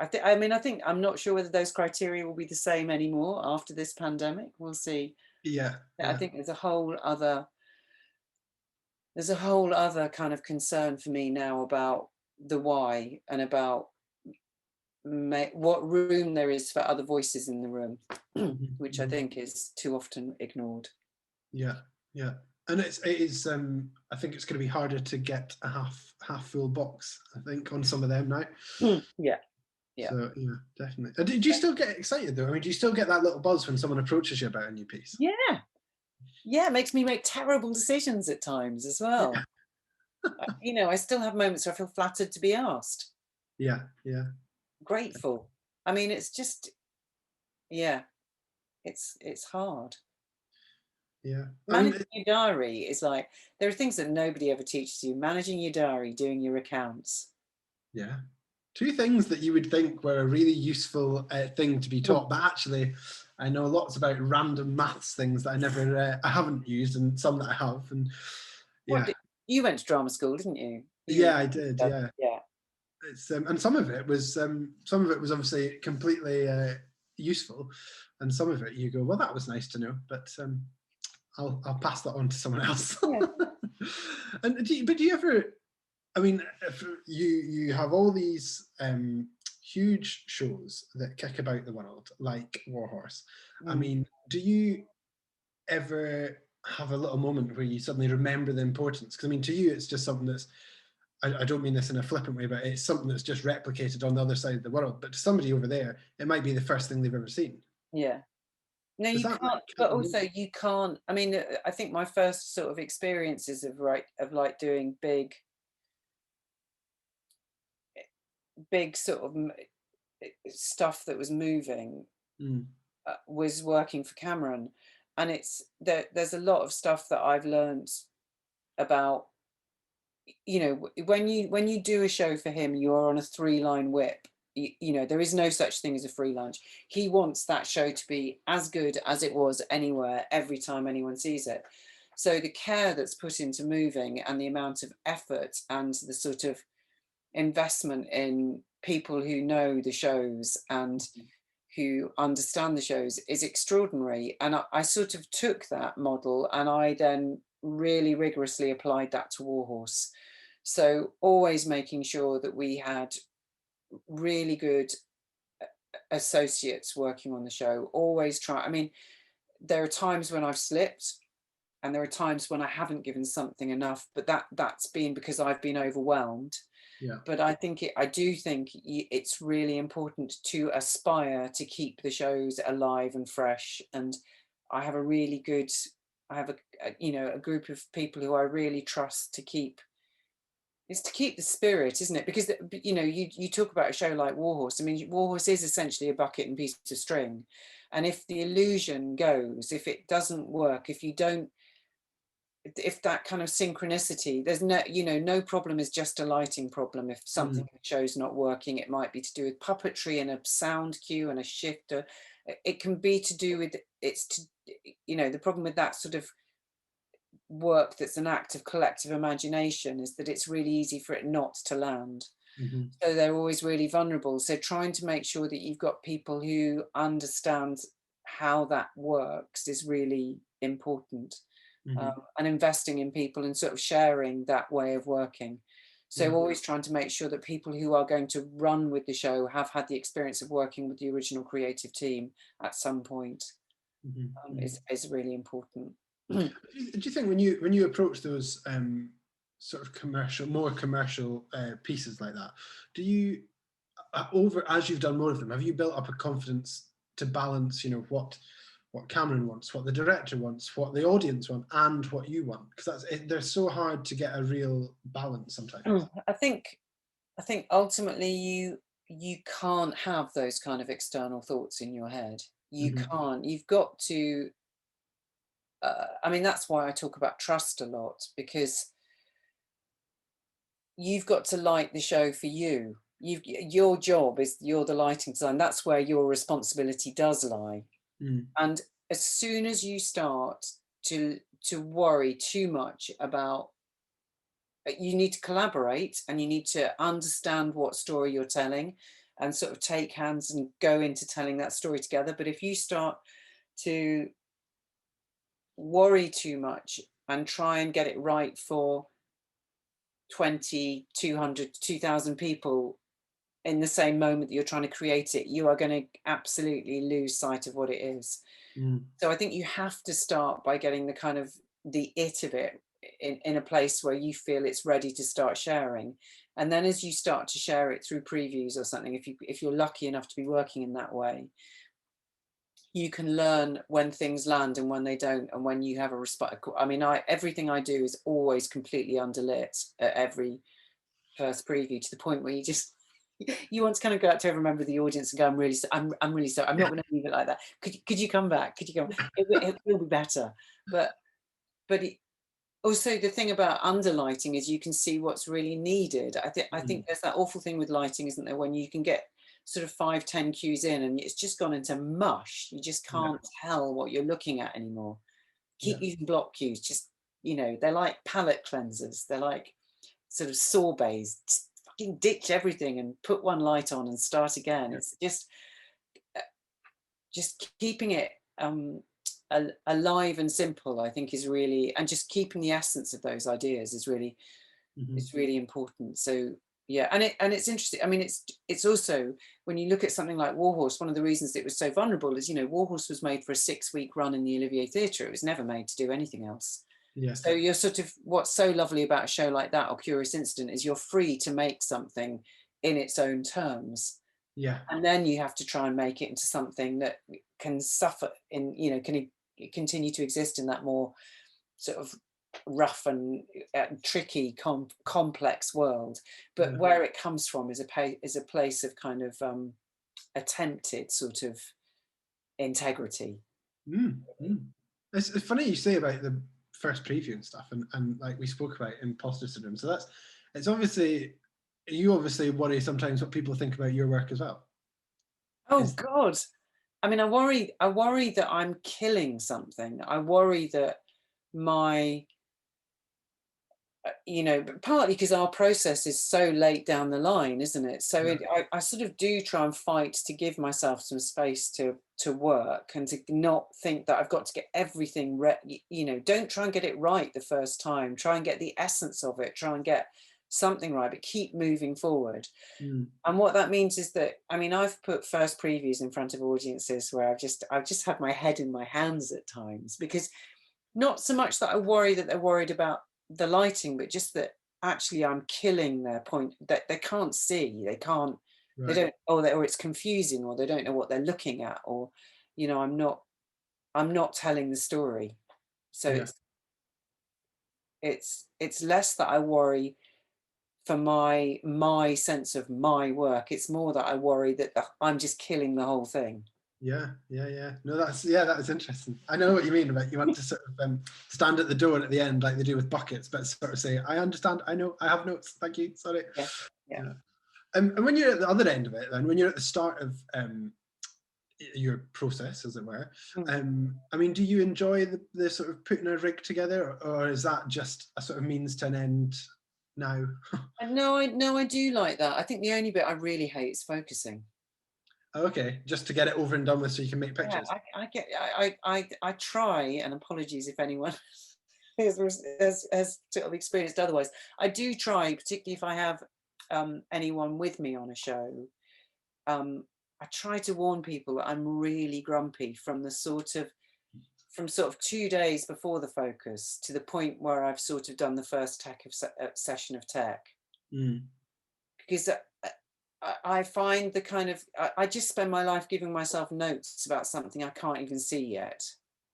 [SPEAKER 2] I think I'm not sure whether those criteria will be the same anymore after this pandemic. We'll see.
[SPEAKER 1] Yeah.
[SPEAKER 2] I think there's a whole other kind of concern for me now about the why, and about what room there is for other voices in the room, which I think is too often ignored.
[SPEAKER 1] Yeah, yeah, and it is. I think it's going to be harder to get a half full box, I think, on some of them now.
[SPEAKER 2] Yeah.
[SPEAKER 1] So yeah, definitely. Do you still get excited though? I mean, do you still get that little buzz when someone approaches you about a new piece?
[SPEAKER 2] Yeah, it makes me make terrible decisions at times as well. I still have moments where I feel flattered to be asked.
[SPEAKER 1] Yeah.
[SPEAKER 2] Grateful. I mean, it's just, it's hard.
[SPEAKER 1] Yeah.
[SPEAKER 2] Managing your diary is like, there are things that nobody ever teaches you. Managing your diary, doing your accounts.
[SPEAKER 1] Yeah. 2 things that you would think were a really useful thing to be taught, but actually I know lots about random maths things that I haven't used, and some that I have. And yeah.
[SPEAKER 2] You went to drama school, didn't you?
[SPEAKER 1] Yeah, I did. Yeah.
[SPEAKER 2] Yeah.
[SPEAKER 1] It's and some of it was obviously completely useful, and some of it you go, well, that was nice to know, but I'll pass that on to someone else.
[SPEAKER 2] Yeah.
[SPEAKER 1] And do you ever? I mean, if you have all these huge shows that kick about the world, like Warhorse. I mean, do you ever have a little moment where you suddenly remember the importance? Because I mean, to you, it's just something that's, I don't mean this in a flippant way, but it's something that's just replicated on the other side of the world. But to somebody over there, it might be the first thing they've ever seen.
[SPEAKER 2] Yeah. No,
[SPEAKER 1] Does
[SPEAKER 2] you
[SPEAKER 1] that
[SPEAKER 2] can't. But also, you can't. I mean, I think my first sort of experiences of like doing big sort of stuff that was moving was working for Cameron, and there's a lot of stuff that I've learned about you know, when you do a show for him, you're on a 3-line whip. You know, there is no such thing as a free lunch. He wants that show to be as good as it was anywhere, every time anyone sees it. So the care that's put into moving, and the amount of effort and the sort of investment in people who know the shows and who understand the shows is extraordinary. And I sort of took that model and I then really rigorously applied that to Warhorse. So always making sure that we had really good associates working on the show. Always try. I mean, there are times when I've slipped, and there are times when I haven't given something enough, but that's been because I've been overwhelmed.
[SPEAKER 1] Yeah.
[SPEAKER 2] But I do think it's really important to aspire to keep the shows alive and fresh. And I have a really good, I have you know, a group of people who I really trust to keep. It's to keep the spirit, isn't it? Because you know, you talk about a show like Warhorse. I mean, Warhorse is essentially a bucket and piece of string, and if the illusion goes, if it doesn't work, if you don't, if that kind of synchronicity, there's no, you know, no problem is just a lighting problem. If something in the show's not working, it might be to do with puppetry and a sound cue and a shifter. It can be to do with, it's to, you know, the problem with that sort of work that's an act of collective imagination is that it's really easy for it not to land.
[SPEAKER 1] Mm-hmm.
[SPEAKER 2] So they're always really vulnerable. So trying to make sure that you've got people who understand how that works is really important.
[SPEAKER 1] Mm-hmm.
[SPEAKER 2] And investing in people and sort of sharing that way of working. So
[SPEAKER 1] Yeah.
[SPEAKER 2] always trying to make sure that people who are going to run with the show have had the experience of working with the original creative team at some point.
[SPEAKER 1] Mm-hmm.
[SPEAKER 2] Is really important.
[SPEAKER 1] Do you think when you approach those sort of more commercial pieces like that, do you as you've done more of them, have you built up a confidence to balance, you know, what Cameron wants, what the director wants, what the audience want, and what you want? Because they're so hard to get a real balance sometimes.
[SPEAKER 2] I think ultimately you can't have those kind of external thoughts in your head. You
[SPEAKER 1] Mm-hmm.
[SPEAKER 2] can't. You've got to. I mean, that's why I talk about trust a lot, because you've got to light the show for you. Your job is, you're the lighting design. That's where your responsibility does lie.
[SPEAKER 1] Mm.
[SPEAKER 2] And as soon as you start to worry too much about, you need to collaborate and you need to understand what story you're telling and sort of take hands and go into telling that story together. But if you start to worry too much and try and get it right for 20, 200, 2,000 people in the same moment that you're trying to create it, you are going to absolutely lose sight of what it is.
[SPEAKER 1] Mm.
[SPEAKER 2] So I think you have to start by getting the kind of the it of it in a place where you feel it's ready to start sharing. And then as you start to share it through previews or something, if you're lucky enough to be working in that way, you can learn when things land and when they don't, and when you have a response. I mean, everything I do is always completely underlit at every first preview, to the point where you want to kind of go out to every member of the audience and go, I'm really sorry, I'm not going to leave it like that. Could you come back? Could you come? It will be better. But also the thing about underlighting is you can see what's really needed. I think there's that awful thing with lighting, isn't there, when you can get sort of 5-10 cues in and it's just gone into mush. You just can't tell what you're looking at anymore. Keep using block cues. Just, you know, they're like palette cleansers. They're like sort of sorbets. Just fucking ditch everything and put one light on and start again. It's just keeping it alive and simple, I think, is really, and just keeping the essence of those ideas is really, it's really important. So yeah, and it's interesting. I mean, it's also, when you look at something like Warhorse, one of the reasons it was so vulnerable is, you know, Warhorse was made for a 6-week run in the Olivier Theatre. It was never made to do anything else.
[SPEAKER 1] Yeah.
[SPEAKER 2] So you're sort of, what's so lovely about a show like that, or Curious Incident, is you're free to make something in its own terms.
[SPEAKER 1] Yeah.
[SPEAKER 2] And then you have to try and make it into something that can suffer in, you know, can continue to exist in that more sort of rough and tricky, complex world. But where it comes from is a place of kind of attempted sort of integrity.
[SPEAKER 1] It's funny you say about first preview and stuff, and like we spoke about imposter syndrome. So it's obviously, you obviously worry sometimes what people think about your work as well.
[SPEAKER 2] Oh God. I mean, I worry that I'm killing something. I worry that my, but partly because our process is so late down the line, isn't it? So I sort of do try and fight to give myself some space to work, and to not think that I've got to get everything don't try and get it right the first time. Try and get the essence of it. Try and get something right, but keep moving forward. And what that means is that, I mean, I've put first previews in front of audiences where I've just had my head in my hands at times, because not so much that I worry that they're worried about the lighting, but just that actually I'm killing their point, that they can't see, they can't,
[SPEAKER 1] Right.
[SPEAKER 2] they don't, or it's confusing, or they don't know what they're looking at, or, I'm not telling the story. So it's less that I worry for my sense of my work. It's more that I worry that I'm just killing the whole thing.
[SPEAKER 1] Yeah. No, that was interesting. I know what you mean about you want to sort of stand at the door at the end like they do with buckets, but sort of say, I understand, I know, I have notes, thank you, sorry.
[SPEAKER 2] Yeah.
[SPEAKER 1] And when you're at the other end of it, then when you're at the start of your process, as it were, I mean, do you enjoy the sort of putting a rig together, or is that just a sort of means to an end now?
[SPEAKER 2] No, I do like that. I think the only bit I really hate is focusing.
[SPEAKER 1] Okay, just to get it over and done with so you can make pictures.
[SPEAKER 2] I try, and apologies if anyone has sort of experienced otherwise. I do try, particularly if I have anyone with me on a show. I try to warn people that I'm really grumpy from sort of 2 days before the focus to the point where I've sort of done the first session of tech. Because I find the kind of, I just spend my life giving myself notes about something I can't even see yet.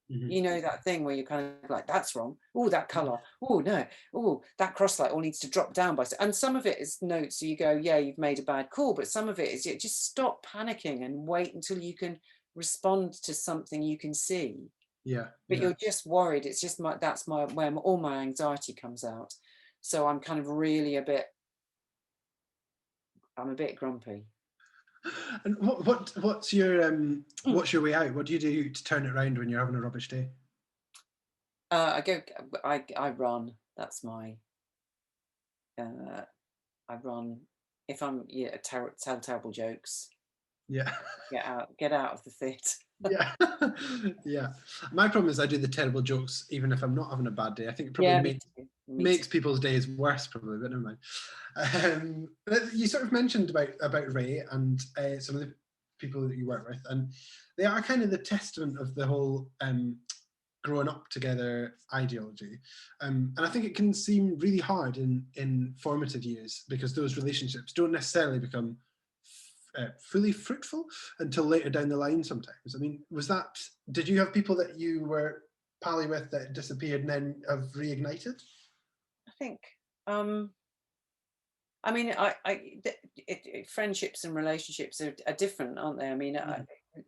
[SPEAKER 2] You know, that thing where you're kind of like, that's wrong. Oh, that color. Oh, no. Oh, that cross light all needs to drop down by. And some of it is notes. So you go, yeah, you've made a bad call. But some of it is just stop panicking and wait until you can respond to something you can see. But you're just worried. It's just where all my anxiety comes out. So I'm kind of really I'm a bit grumpy.
[SPEAKER 1] And what's your way out? What do you do to turn it around when you're having a rubbish day?
[SPEAKER 2] I run. That's my. I run. If I'm tell terrible jokes.
[SPEAKER 1] Yeah.
[SPEAKER 2] Get out of the theatre.
[SPEAKER 1] Yeah. Yeah. My problem is I do the terrible jokes even if I'm not having a bad day. I think it probably makes people's days worse, probably, but never mind. You sort of mentioned about Ray and some of the people that you work with, and they are kind of the testament of the whole growing up together ideology. And I think it can seem really hard in formative years because those relationships don't necessarily become fully fruitful until later down the line sometimes. I mean, did you have people that you were pally with that disappeared and then have reignited?
[SPEAKER 2] I think, I mean, friendships and relationships are different, aren't they? I mean,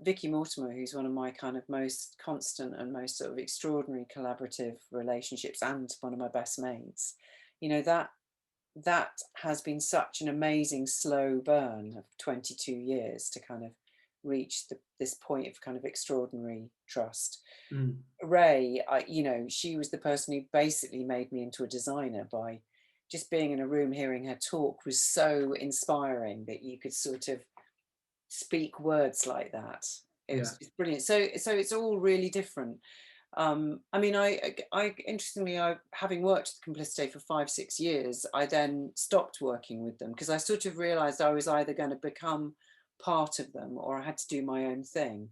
[SPEAKER 2] Vicky Mortimer, who's one of my kind of most constant and most sort of extraordinary collaborative relationships, and one of my best mates, that has been such an amazing slow burn of 22 years to kind of reach this point of kind of extraordinary trust. Ray, she was the person who basically made me into a designer by just being in a room, hearing her talk was so inspiring that you could sort of speak words like that. It's brilliant. So it's all really different. I mean, I interestingly, having worked at Complicité for 5-6 years, I then stopped working with them because I sort of realised I was either going to become part of them or I had to do my own thing.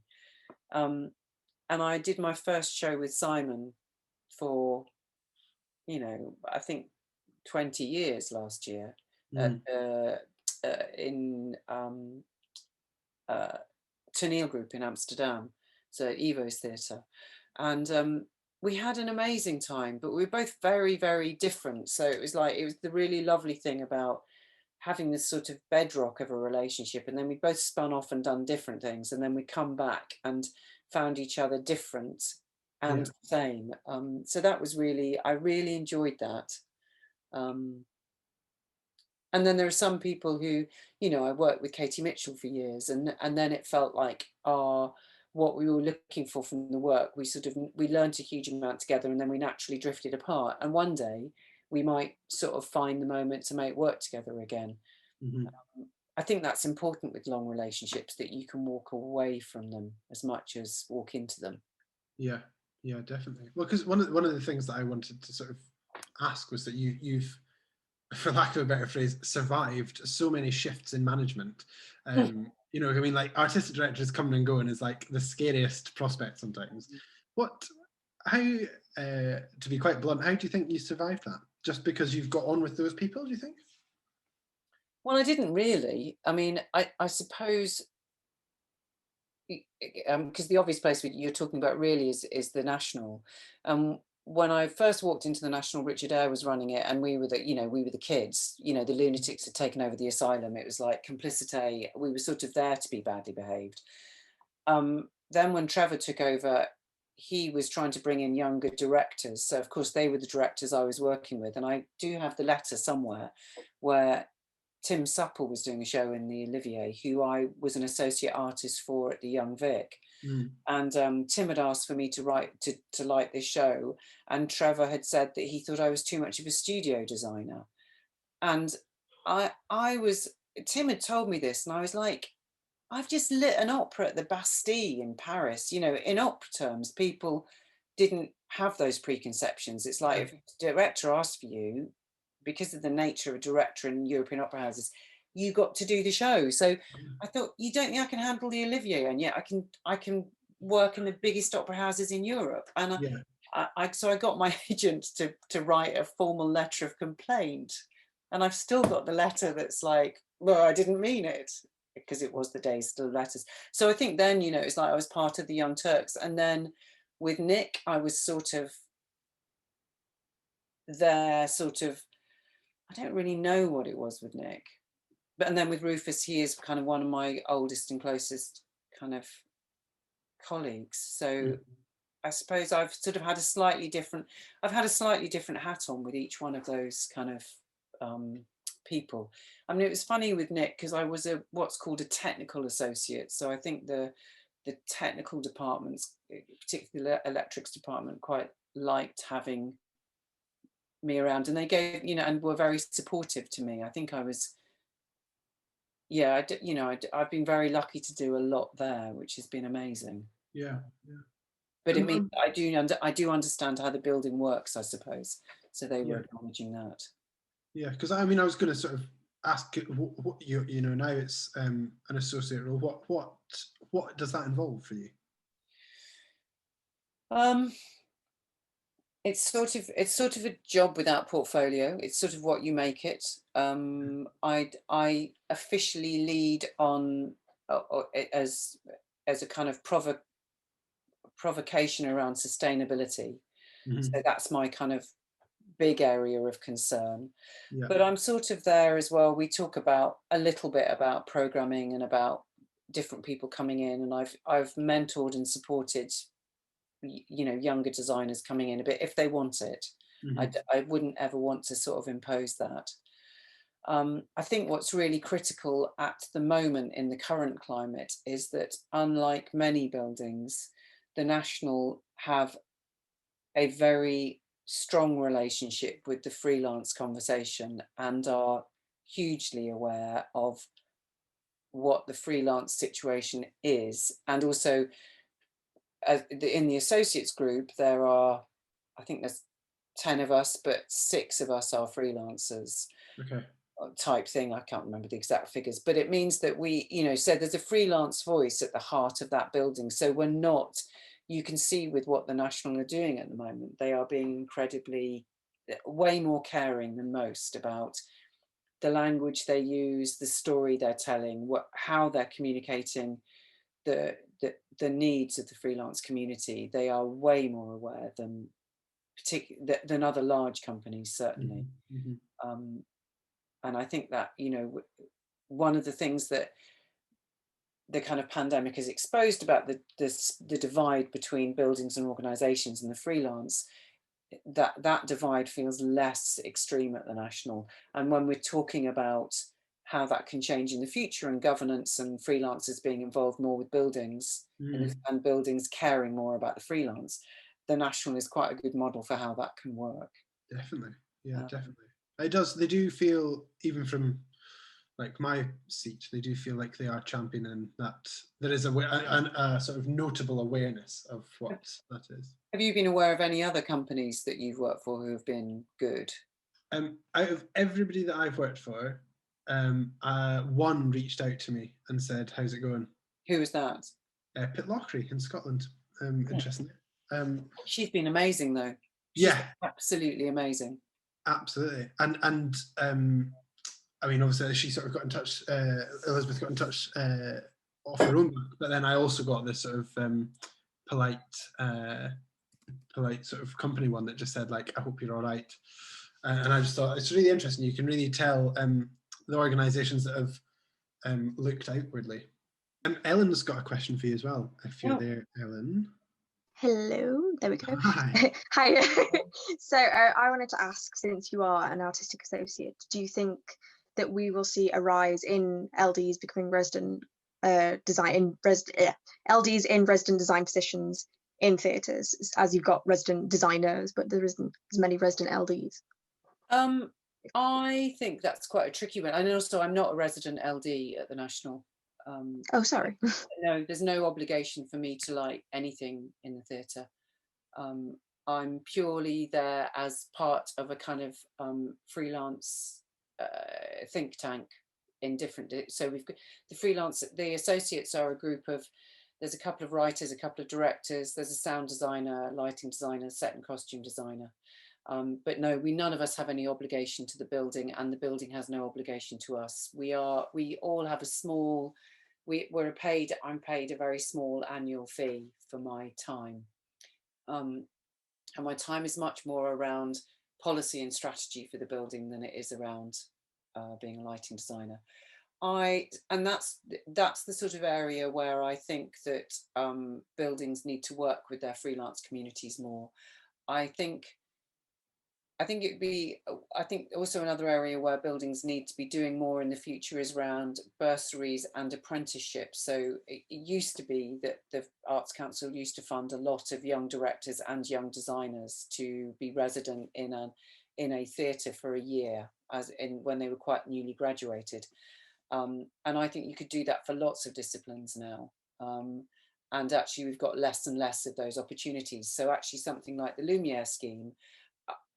[SPEAKER 2] And I did my first show with Simon for, I think 20 years last year in Toneel Group in Amsterdam, so Evo's Theatre. And we had an amazing time, but we were both very, very different. So it was the really lovely thing about having this sort of bedrock of a relationship. And then we both spun off and done different things. And then we come back and found each other different and fame. So that was really, I really enjoyed that. Um, and then there are some people who, you know, I worked with Katie Mitchell for years, and then it felt like what we were looking for from the work, we learned a huge amount together, and then we naturally drifted apart. And one day we might sort of find the moment to make work together again.
[SPEAKER 1] Mhm.
[SPEAKER 2] I think that's important with long relationships, that you can walk away from them as much as walk into them.
[SPEAKER 1] Yeah, yeah, definitely. Well, because one of the things that I wanted to sort of ask was that you've, for lack of a better phrase, survived so many shifts in management. You know, I mean, like artistic directors coming and going is like the scariest prospect sometimes. What, how, to be quite blunt, how do you think you survived that? Just because you've got on with those people, do you think?
[SPEAKER 2] Well, I didn't really. I mean, I suppose, because the obvious place you're talking about really is the National. When I first walked into the National, Richard Eyre was running it, and we were the kids. You know, the lunatics had taken over the asylum. It was like complicité. We were sort of there to be badly behaved. Then when Trevor took over, he was trying to bring in younger directors. So of course they were the directors I was working with, and I do have the letter somewhere where Tim Supple was doing a show in the Olivier, who I was an associate artist for at the Young Vic.
[SPEAKER 1] Mm.
[SPEAKER 2] And Tim had asked for me to write to light this show, and Trevor had said that he thought I was too much of a studio designer. And I was Tim had told me this, and I was like, I've just lit an opera at the Bastille in Paris. You know, in opera terms, people didn't have those preconceptions. It's like if a director asked for you, because of the nature of a director in European opera houses, you got to do the show. So I thought, you don't think I can handle the Olivier, and yet I can work in the biggest opera houses in Europe. And
[SPEAKER 1] Yeah,
[SPEAKER 2] so I got my agent to write a formal letter of complaint, and I've still got the letter that's like, well, I didn't mean it, because it was the days still letters. So I think then, you know, it's like I was part of the Young Turks, and then with Nick, I was sort of there, sort of, I don't really know what it was with Nick, but and then with Rufus, he is kind of one of my oldest and closest kind of colleagues. So I suppose I've had a slightly different hat on with each one of those kind of people. I mean, it was funny with Nick because I was what's called a technical associate. So I think the technical departments, particularly the electrics department, quite liked having me around, and they gave, you know, and were very supportive to me. I think I was, yeah, I've been very lucky to do a lot there, which has been amazing.
[SPEAKER 1] yeah, yeah.
[SPEAKER 2] But it
[SPEAKER 1] And,
[SPEAKER 2] means I do understand how the building works, I suppose. So they were
[SPEAKER 1] yeah,
[SPEAKER 2] acknowledging that.
[SPEAKER 1] yeah. Because I mean, I was going to sort of ask what you know, now it's an associate role. What does that involve for you?
[SPEAKER 2] Um, it's sort of a job without portfolio. It's sort of what you make it. I officially lead on as a kind of provocation around sustainability.
[SPEAKER 1] Hmm.
[SPEAKER 2] So that's my kind of big area of concern.
[SPEAKER 1] Yeah.
[SPEAKER 2] But I'm sort of there as well. We talk about a little bit about programming and about different people coming in, and I've mentored and supported, you know, younger designers coming in a bit if they want it.
[SPEAKER 1] Hmm.
[SPEAKER 2] I wouldn't ever want to sort of impose that. I think what's really critical at the moment in the current climate is that, unlike many buildings, the National have a very strong relationship with the freelance conversation and are hugely aware of what the freelance situation is. And also, in the associates group, there are, I think there's 10 of us, but 6 of us are freelancers
[SPEAKER 1] Okay.
[SPEAKER 2] type thing. I can't remember the exact figures, but it means that we, you know, so there's a freelance voice at the heart of that building. So we're not, you can see with what the National are doing at the moment, they are being incredibly, way more caring than most about the language they use, the story they're telling, how they're communicating the, the needs of the freelance community. They are way more aware than other large companies, certainly.
[SPEAKER 1] Hmm.
[SPEAKER 2] Um, and I think that, you know, one of the things that the kind of pandemic has exposed about the divide between buildings and organisations and the freelance, that divide feels less extreme at the national. And when we're talking about how that can change in the future, and governance and freelancers being involved more with buildings, and buildings caring more about the freelance, the national is quite a good model for how that can work.
[SPEAKER 1] Definitely, yeah, definitely. It does. They do feel, even from like my seat, they do feel like they are championing that. There is a sort of notable awareness of what that is.
[SPEAKER 2] Have you been aware of any other companies that you've worked for who have been good?
[SPEAKER 1] Out of everybody that I've worked for, one reached out to me and said, "How's it going?"
[SPEAKER 2] Who was that?
[SPEAKER 1] Pitlochry in Scotland. Interestingly.
[SPEAKER 2] She's been amazing, though. She's absolutely amazing.
[SPEAKER 1] Absolutely, and I mean, obviously, she sort of got in touch. Elizabeth got in touch off her own back, but then I also got this sort of polite sort of company one that just said, like, "I hope you're all right," and I just thought it's really interesting. You can really tell the organisations that have looked outwardly. Ellen's got a question for you as well, if you're there, Ellen.
[SPEAKER 3] Hello, there we go.
[SPEAKER 1] Hi.
[SPEAKER 3] Hi. So I wanted to ask, since you are an artistic associate, do you think that we will see a rise in LDs becoming resident LDs in resident design positions in theatres, as you've got resident designers, but there isn't as many resident LDs?
[SPEAKER 2] I think that's quite a tricky one. And also, I'm not a resident LD at the National.
[SPEAKER 3] Oh, sorry.
[SPEAKER 2] No, there's no obligation for me to like anything in the theatre. I'm purely there as part of a kind of freelance think tank in different. So we've got the associates are a group of. There's a couple of writers, a couple of directors. There's a sound designer, lighting designer, set and costume designer. But no, none of us have any obligation to the building, and the building has no obligation to us. We all have a small. I'm paid a very small annual fee for my time, and my time is much more around policy and strategy for the building than it is around being a lighting designer. And that's the sort of area where I think that buildings need to work with their freelance communities more. I think also another area where buildings need to be doing more in the future is around bursaries and apprenticeships. So it used to be that the Arts Council used to fund a lot of young directors and young designers to be resident in a theatre for a year, when they were quite newly graduated. And I think you could do that for lots of disciplines now. And actually, we've got less and less of those opportunities. So actually, something like the Lumiere scheme,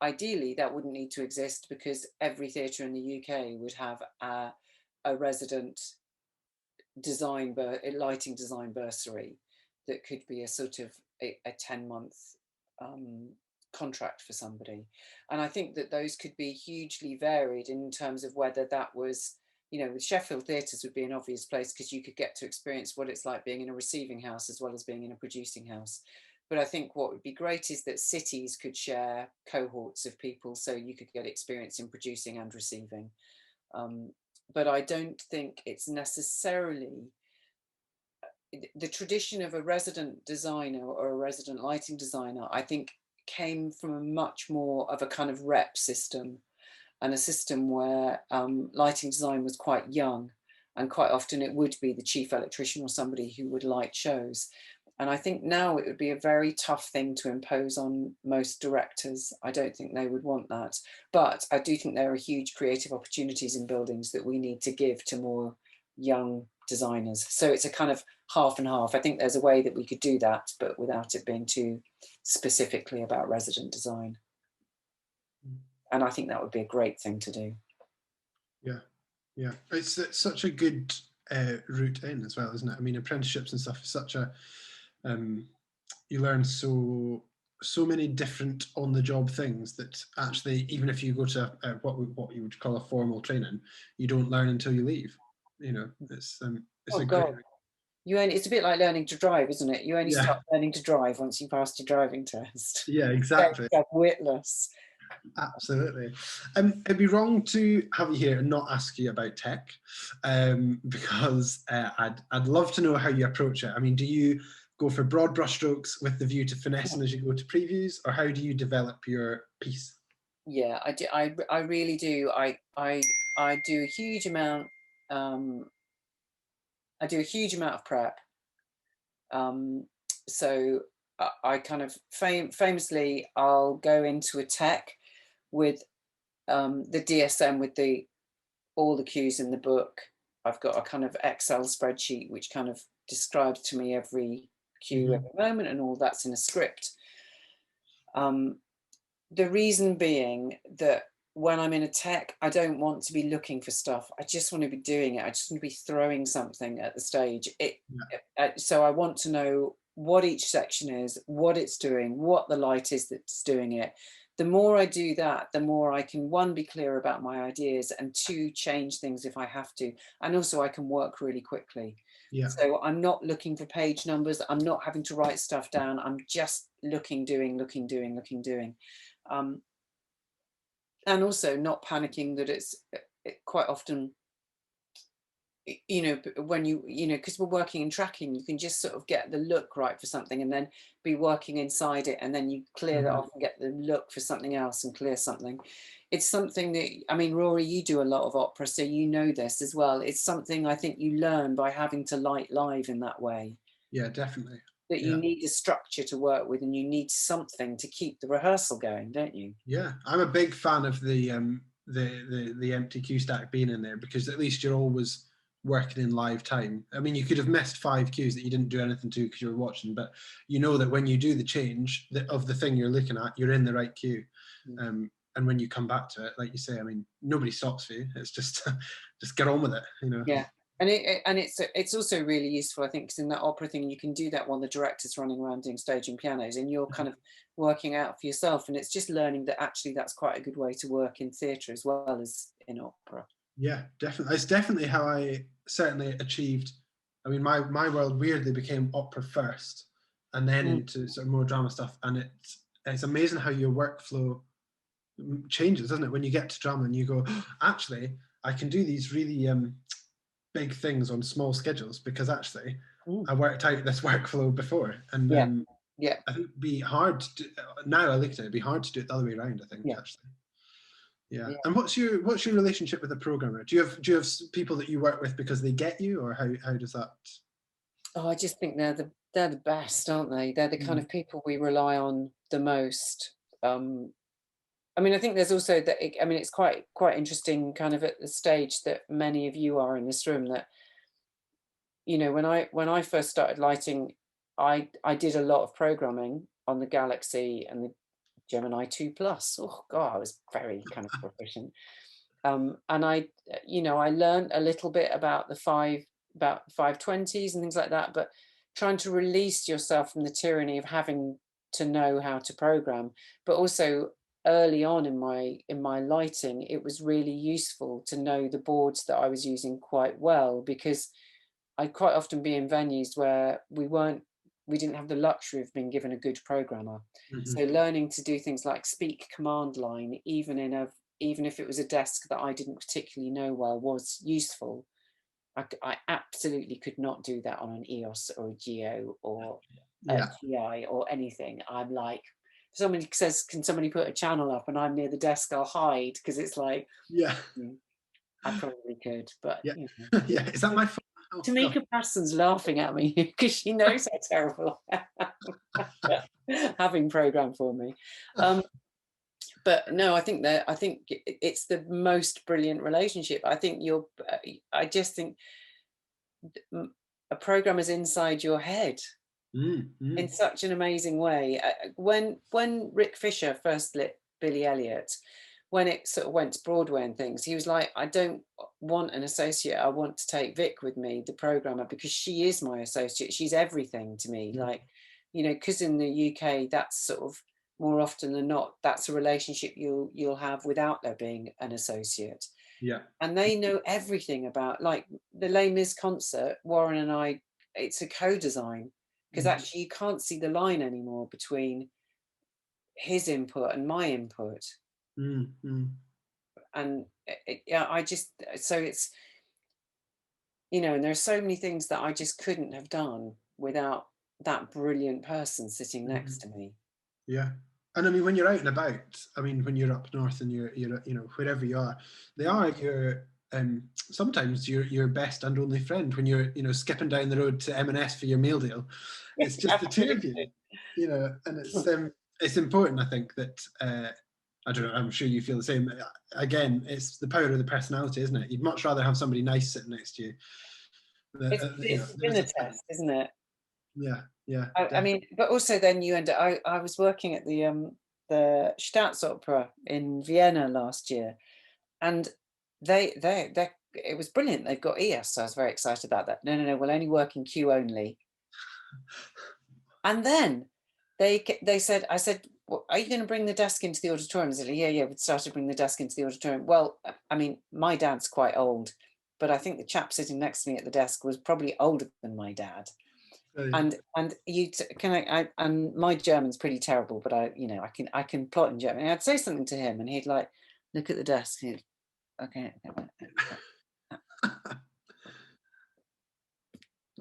[SPEAKER 2] ideally, that wouldn't need to exist, because every theatre in the UK would have a resident lighting design bursary that could be a sort of a 10-month contract for somebody. And I think that those could be hugely varied in terms of whether that was, with Sheffield Theatres would be an obvious place, because you could get to experience what it's like being in a receiving house as well as being in a producing house. But I think what would be great is that cities could share cohorts of people, so you could get experience in producing and receiving. But I don't think it's necessarily the tradition of a resident designer or a resident lighting designer. I think came from a much more of a kind of rep system, and a system where lighting design was quite young, and quite often it would be the chief electrician or somebody who would light shows. And I think now it would be a very tough thing to impose on most directors. I don't think they would want that. But I do think there are huge creative opportunities in buildings that we need to give to more young designers. So it's a kind of half and half. I think there's a way that we could do that, but without it being too specifically about resident design. And I think that would be a great thing to do.
[SPEAKER 1] Yeah. It's such a good route in as well, isn't it? I mean, apprenticeships and stuff is such a you learn so many different on-the-job things that actually, even if you go to what you would call a formal training, you don't learn until you leave. It's a great.
[SPEAKER 2] It's a bit like learning to drive, isn't it? You only start learning to drive once you pass your driving test.
[SPEAKER 1] Yeah, exactly.
[SPEAKER 2] Witless.
[SPEAKER 1] Absolutely. It'd be wrong to have you here and not ask you about tech, because I'd love to know how you approach it. I mean, do you go for broad brushstrokes with the view to finessing as you go to previews, or how do you develop your piece?
[SPEAKER 2] Yeah, I do. I really do. I do a huge amount. I do a huge amount of prep. So I kind of famously, I'll go into a tech with the DSM with all the cues in the book. I've got a kind of Excel spreadsheet which kind of describes to me every cue every moment, and all that's in a script. The reason being that when I'm in a tech, I don't want to be looking for stuff. I just want to be doing it. I just want to be throwing something at the stage. So I want to know what each section is, what it's doing, what the light is that's doing it. The more I do that, the more I can, one, be clear about my ideas, and two, change things if I have to. And also I can work really quickly.
[SPEAKER 1] Yeah.
[SPEAKER 2] So I'm not looking for page numbers. I'm not having to write stuff down. I'm just looking, doing. And also not panicking that it's quite often, you know, when you know, because we're working in tracking, you can just sort of get the look right for something and then be working inside it, and then you clear that off and get the look for something else and clear something. It's something that, I mean, Rory, you do a lot of opera, so you know this as well. It's something I think you learn by having to light live in that way.
[SPEAKER 1] Yeah, definitely.
[SPEAKER 2] That you need a structure to work with, and you need something to keep the rehearsal going, don't you?
[SPEAKER 1] Yeah, I'm a big fan of the empty cue stack being in there, because at least you're always working in live time. I mean, you could have missed 5 cues that you didn't do anything to because you were watching, but you know that when you do the change of the thing you're looking at, you're in the right cue. And when you come back to it, like you say, I mean, nobody stops for you. It's just just get on with it, you know.
[SPEAKER 2] Yeah. And it's also really useful, I think, because in that opera thing, you can do that while the director's running around doing staging pianos, and you're kind of working out for yourself. And it's just learning that actually that's quite a good way to work in theatre as well as in opera.
[SPEAKER 1] Yeah, definitely. It's definitely how I certainly achieved. I mean, my world weirdly became opera first, and then into sort of more drama stuff. And it's amazing how your workflow changes, doesn't it? When you get to drama and you go, oh, actually, I can do these really big things on small schedules, because actually I worked out this workflow before. And
[SPEAKER 2] yeah,
[SPEAKER 1] I think it'd be hard to do, now I look at it, it'd be hard to do it the other way around, I think, actually. Yeah. And what's your relationship with a programmer? Do you have people that you work with because they get you, or how does that?
[SPEAKER 2] Oh, I just think they're the best, aren't they? They're the kind of people we rely on the most. I mean, I think there's also that. I mean, it's quite interesting, kind of at the stage that many of you are in this room. That, you know, when I first started lighting, I did a lot of programming on the Galaxy and the Gemini 2 Plus. Oh God, I was very kind of proficient. And I learned a little bit about the 520s and things like that, but trying to release yourself from the tyranny of having to know how to program. But also early on in my lighting, it was really useful to know the boards that I was using quite well, because I'd quite often be in venues where we didn't have the luxury of being given a good programmer. So learning to do things like speak command line, even if it was a desk that I didn't particularly know well, was useful. I absolutely could not do that on an EOS or a Geo or a GI or anything. I'm like, if somebody says, can somebody put a channel up, and I'm near the desk, I'll hide, because it's like, I probably could, but you know.
[SPEAKER 1] Is that my fault? Oh,
[SPEAKER 2] Tamika Parsons laughing at me because she knows how terrible having programmed for me. But no, I think it's the most brilliant relationship. I just think a program is inside your head in such an amazing way. When Rick Fisher first lit Billy Elliot, when it sort of went to Broadway and things, he was like, I don't want an associate. I want to take Vic with me, the programmer, because she is my associate. She's everything to me. Like, you know, because in the UK, that's sort of more often than not, that's a relationship you'll have without there being an associate.
[SPEAKER 1] Yeah.
[SPEAKER 2] And they know everything about, like, the Les Mis concert, Warren and I, it's a co-design, because actually you can't see the line anymore between his input and my input. And yeah, so it's, and there's so many things that I just couldn't have done without that brilliant person sitting next to me.
[SPEAKER 1] Yeah. And I mean, when you're out and about, I mean, when you're up north and you're wherever you are, they are your sometimes your best and only friend when you're skipping down the road to M&S for your meal deal. It's just the two of you, and it's important, I think, that I don't know, I'm sure you feel the same. Again, it's the power of the personality, isn't it? You'd much rather have somebody nice sitting next to you.
[SPEAKER 2] It's been a test, isn't it?
[SPEAKER 1] Yeah.
[SPEAKER 2] I mean, but also then you end up, I was working at the Staatsoper in Vienna last year, and it was brilliant. They've got ES, so I was very excited about that. No, we'll only work in queue only. And then they said, I said, well, are you going to bring the desk into the auditorium? I said, yeah, we started bringing the desk into the auditorium. Well, I mean, my dad's quite old, but I think the chap sitting next to me at the desk was probably older than my dad. Oh, yeah. And my German's pretty terrible, but I can plot in German. And I'd say something to him, and he'd like look at the desk. He'd, okay.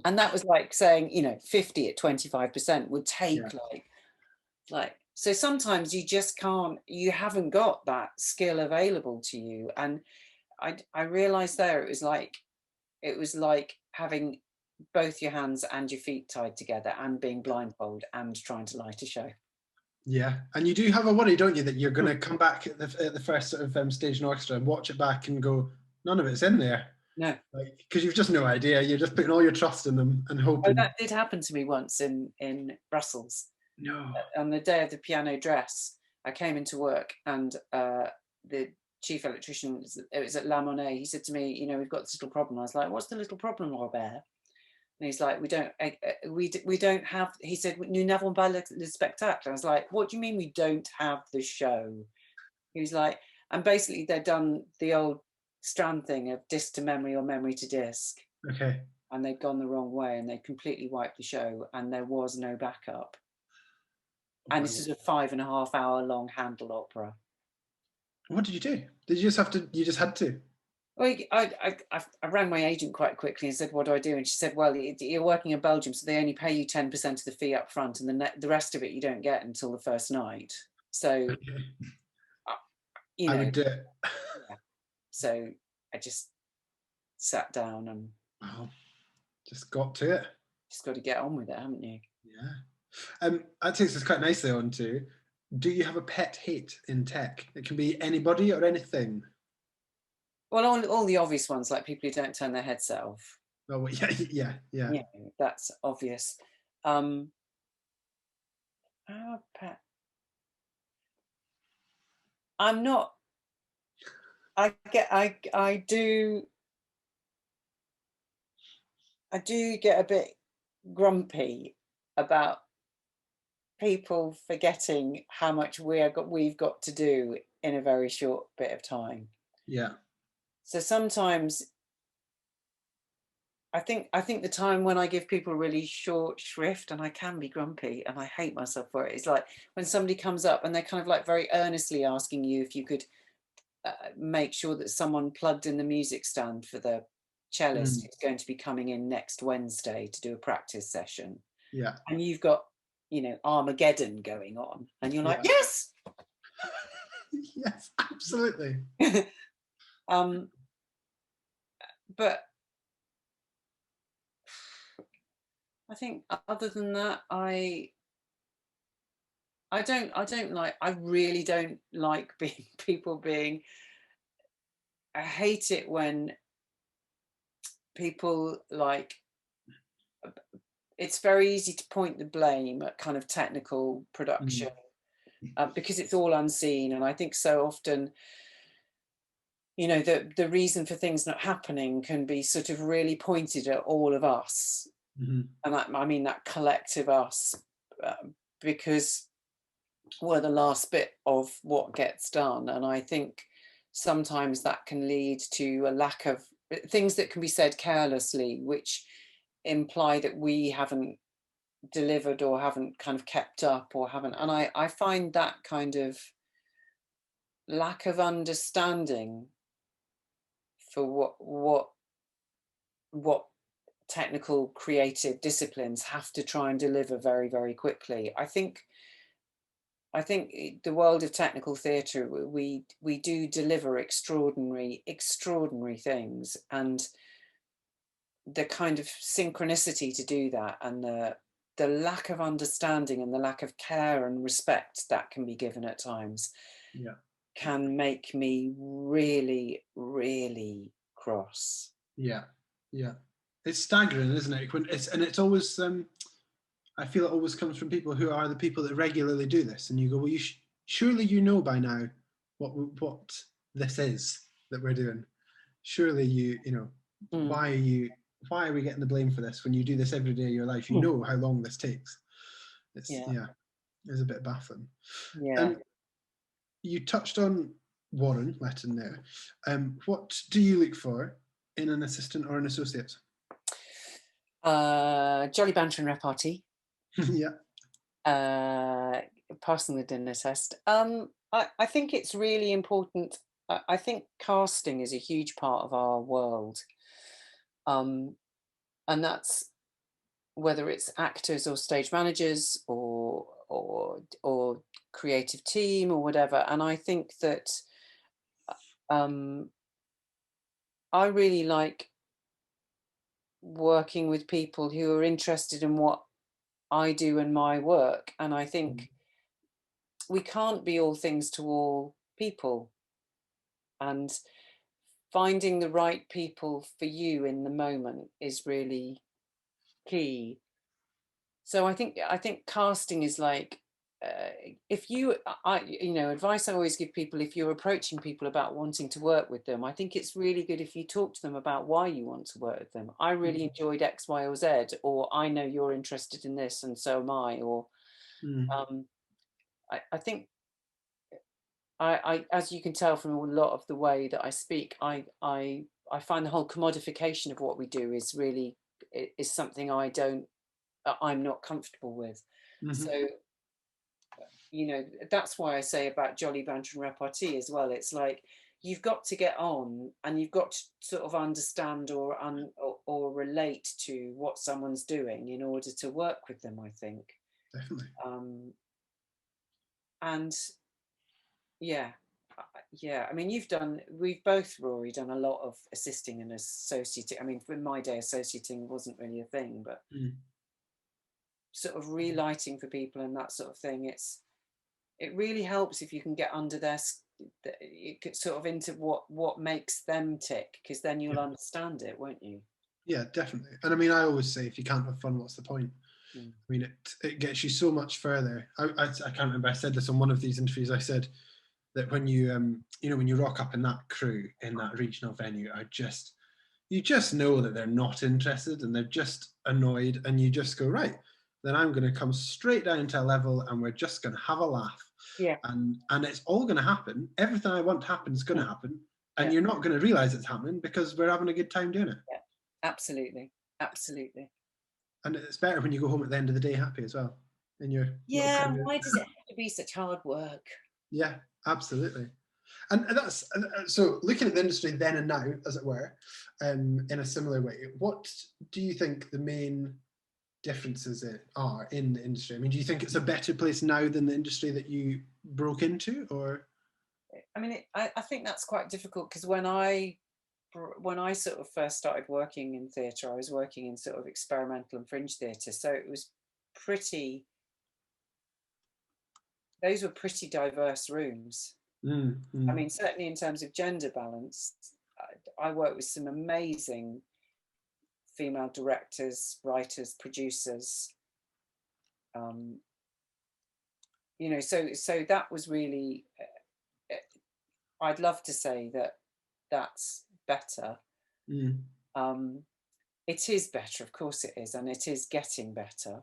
[SPEAKER 2] And that was like saying, 50 at 25% would take like. So sometimes you just can't. You haven't got that skill available to you. And I realized there it was like having both your hands and your feet tied together and being blindfolded and trying to light a show.
[SPEAKER 1] Yeah, and you do have a worry, don't you, that you're going to come back at the first sort of stage in orchestra and watch it back and go, none of it's in there.
[SPEAKER 2] No,
[SPEAKER 1] because you've just no idea. You're just putting all your trust in them and hoping.
[SPEAKER 2] Oh, that did happen to me once in Brussels.
[SPEAKER 1] No.
[SPEAKER 2] On the day of the piano dress, I came into work, and the chief electrician, it was at La Monnaie, he said to me, we've got this little problem. I was like, what's the little problem, Robert? And he's like, we don't have, he said, nous n'avons pas le spectacle. I was like, what do you mean we don't have the show? He was like, and basically they'd done the old Strand thing of disc to memory or memory to disc.
[SPEAKER 1] Okay.
[SPEAKER 2] And they'd gone the wrong way, and they completely wiped the show, and there was no backup. And this is a 5.5 hour long Handel opera.
[SPEAKER 1] What did you do? Did you just have to, you just had to?
[SPEAKER 2] Well, I rang my agent quite quickly and said, what do I do? And she said, well, you're working in Belgium, so they only pay you 10% of the fee up front, and the rest of it you don't get until the first night. So,
[SPEAKER 1] I would do it.
[SPEAKER 2] Yeah. So I just sat down and
[SPEAKER 1] just got to it.
[SPEAKER 2] Just got to get on with it, haven't you?
[SPEAKER 1] Yeah. That takes us quite nicely on to, do you have a pet hate in tech? It can be anybody or anything.
[SPEAKER 2] Well, all the obvious ones, like people who don't turn their headset off.
[SPEAKER 1] Oh, well, yeah.
[SPEAKER 2] That's obvious. Pet. I'm not. I do get a bit grumpy about people forgetting how much we've got to do in a very short bit of time.
[SPEAKER 1] Yeah.
[SPEAKER 2] So sometimes I think the time when I give people really short shrift, and I can be grumpy and I hate myself for it, is like when somebody comes up and they're kind of like very earnestly asking you if you could make sure that someone plugged in the music stand for the cellist who's going to be coming in next Wednesday to do a practice session.
[SPEAKER 1] Yeah.
[SPEAKER 2] And you've got, Armageddon going on, and you're like, yes.
[SPEAKER 1] Yes, absolutely.
[SPEAKER 2] But I think other than that, I really don't like people being, I hate it when people it's very easy to point the blame at kind of technical production because it's all unseen. And I think so often, the reason for things not happening can be sort of really pointed at all of us. And I mean that collective us, because we're the last bit of what gets done. And I think sometimes that can lead to a lack of things that can be said carelessly, which imply that we haven't delivered or haven't kind of kept up or haven't. And I find that kind of lack of understanding for what technical creative disciplines have to try and deliver very, very quickly. I think the world of technical theatre, we do deliver extraordinary things, and the kind of synchronicity to do that, and the lack of understanding and the lack of care and respect that can be given at times,
[SPEAKER 1] Yeah.
[SPEAKER 2] can make me really, really cross.
[SPEAKER 1] Yeah. Yeah. It's staggering, isn't it? It's always I feel it always comes from people who are the people that regularly do this, and you go, well, surely you know by now what this is that we're doing. Surely you know why are we getting the blame for this when you do this every day of your life? You know how long this takes. It's it's a bit baffling.
[SPEAKER 2] Yeah.
[SPEAKER 1] You touched on Warren Letton there. What do you look for in an assistant or an associate?
[SPEAKER 2] Jolly banter and repartee.
[SPEAKER 1] Yeah.
[SPEAKER 2] Passing the dinner test. I think it's really important. I think casting is a huge part of our world, and that's whether it's actors or stage managers or creative team or whatever. And I think that I really like working with people who are interested in what I do and my work. And I think we can't be all things to all people, and finding the right people for you in the moment is really key. So I think casting is like, if you, advice I always give people, if you're approaching people about wanting to work with them, I think it's really good if you talk to them about why you want to work with them. I really enjoyed X, Y, or Z, or I know you're interested in this and so am I, or I think I, as you can tell from a lot of the way that I speak, I find the whole commodification of what we do is really is something I'm not comfortable with. So, that's why I say about jolly banter and repartee as well. It's like you've got to get on, and you've got to sort of understand or relate to what someone's doing in order to work with them, I think.
[SPEAKER 1] Definitely.
[SPEAKER 2] And yeah. I mean, we've both, Rory, done a lot of assisting and associating. I mean, in my day, associating wasn't really a thing, but sort of relighting for people and that sort of thing. It really helps if you can get under their, you get sort of into what makes them tick, because then you'll understand it, won't you?
[SPEAKER 1] Yeah, definitely. And I mean, I always say, if you can't have fun, what's the point? I mean, it gets you so much further. I can't remember, I said this on one of these interviews. I said that when you when you rock up in that crew in that regional venue, you just know that they're not interested and they're just annoyed, and you just go, right, then I'm going to come straight down to a level and we're just going to have a laugh.
[SPEAKER 2] Yeah.
[SPEAKER 1] And it's all going to happen. Everything I want to happen is going to happen, and you're not going to realize it's happening because we're having a good time doing it.
[SPEAKER 2] Yeah, absolutely.
[SPEAKER 1] And it's better when you go home at the end of the day happy as well. And you're
[SPEAKER 2] why does it have to be such hard work?
[SPEAKER 1] Yeah, absolutely. And that's so looking at the industry then and now, as it were, in a similar way. What do you think the main differences are in the industry? I mean, do you think it's a better place now than the industry that you broke into, or?
[SPEAKER 2] I mean, I think that's quite difficult, because when I sort of first started working in theatre, I was working in sort of experimental and fringe theatre, so it was those were pretty diverse rooms. I mean, certainly in terms of gender balance, I worked with some amazing female directors, writers, producers. So that was really, I'd love to say that that's better. It is better, of course it is, and it is getting better,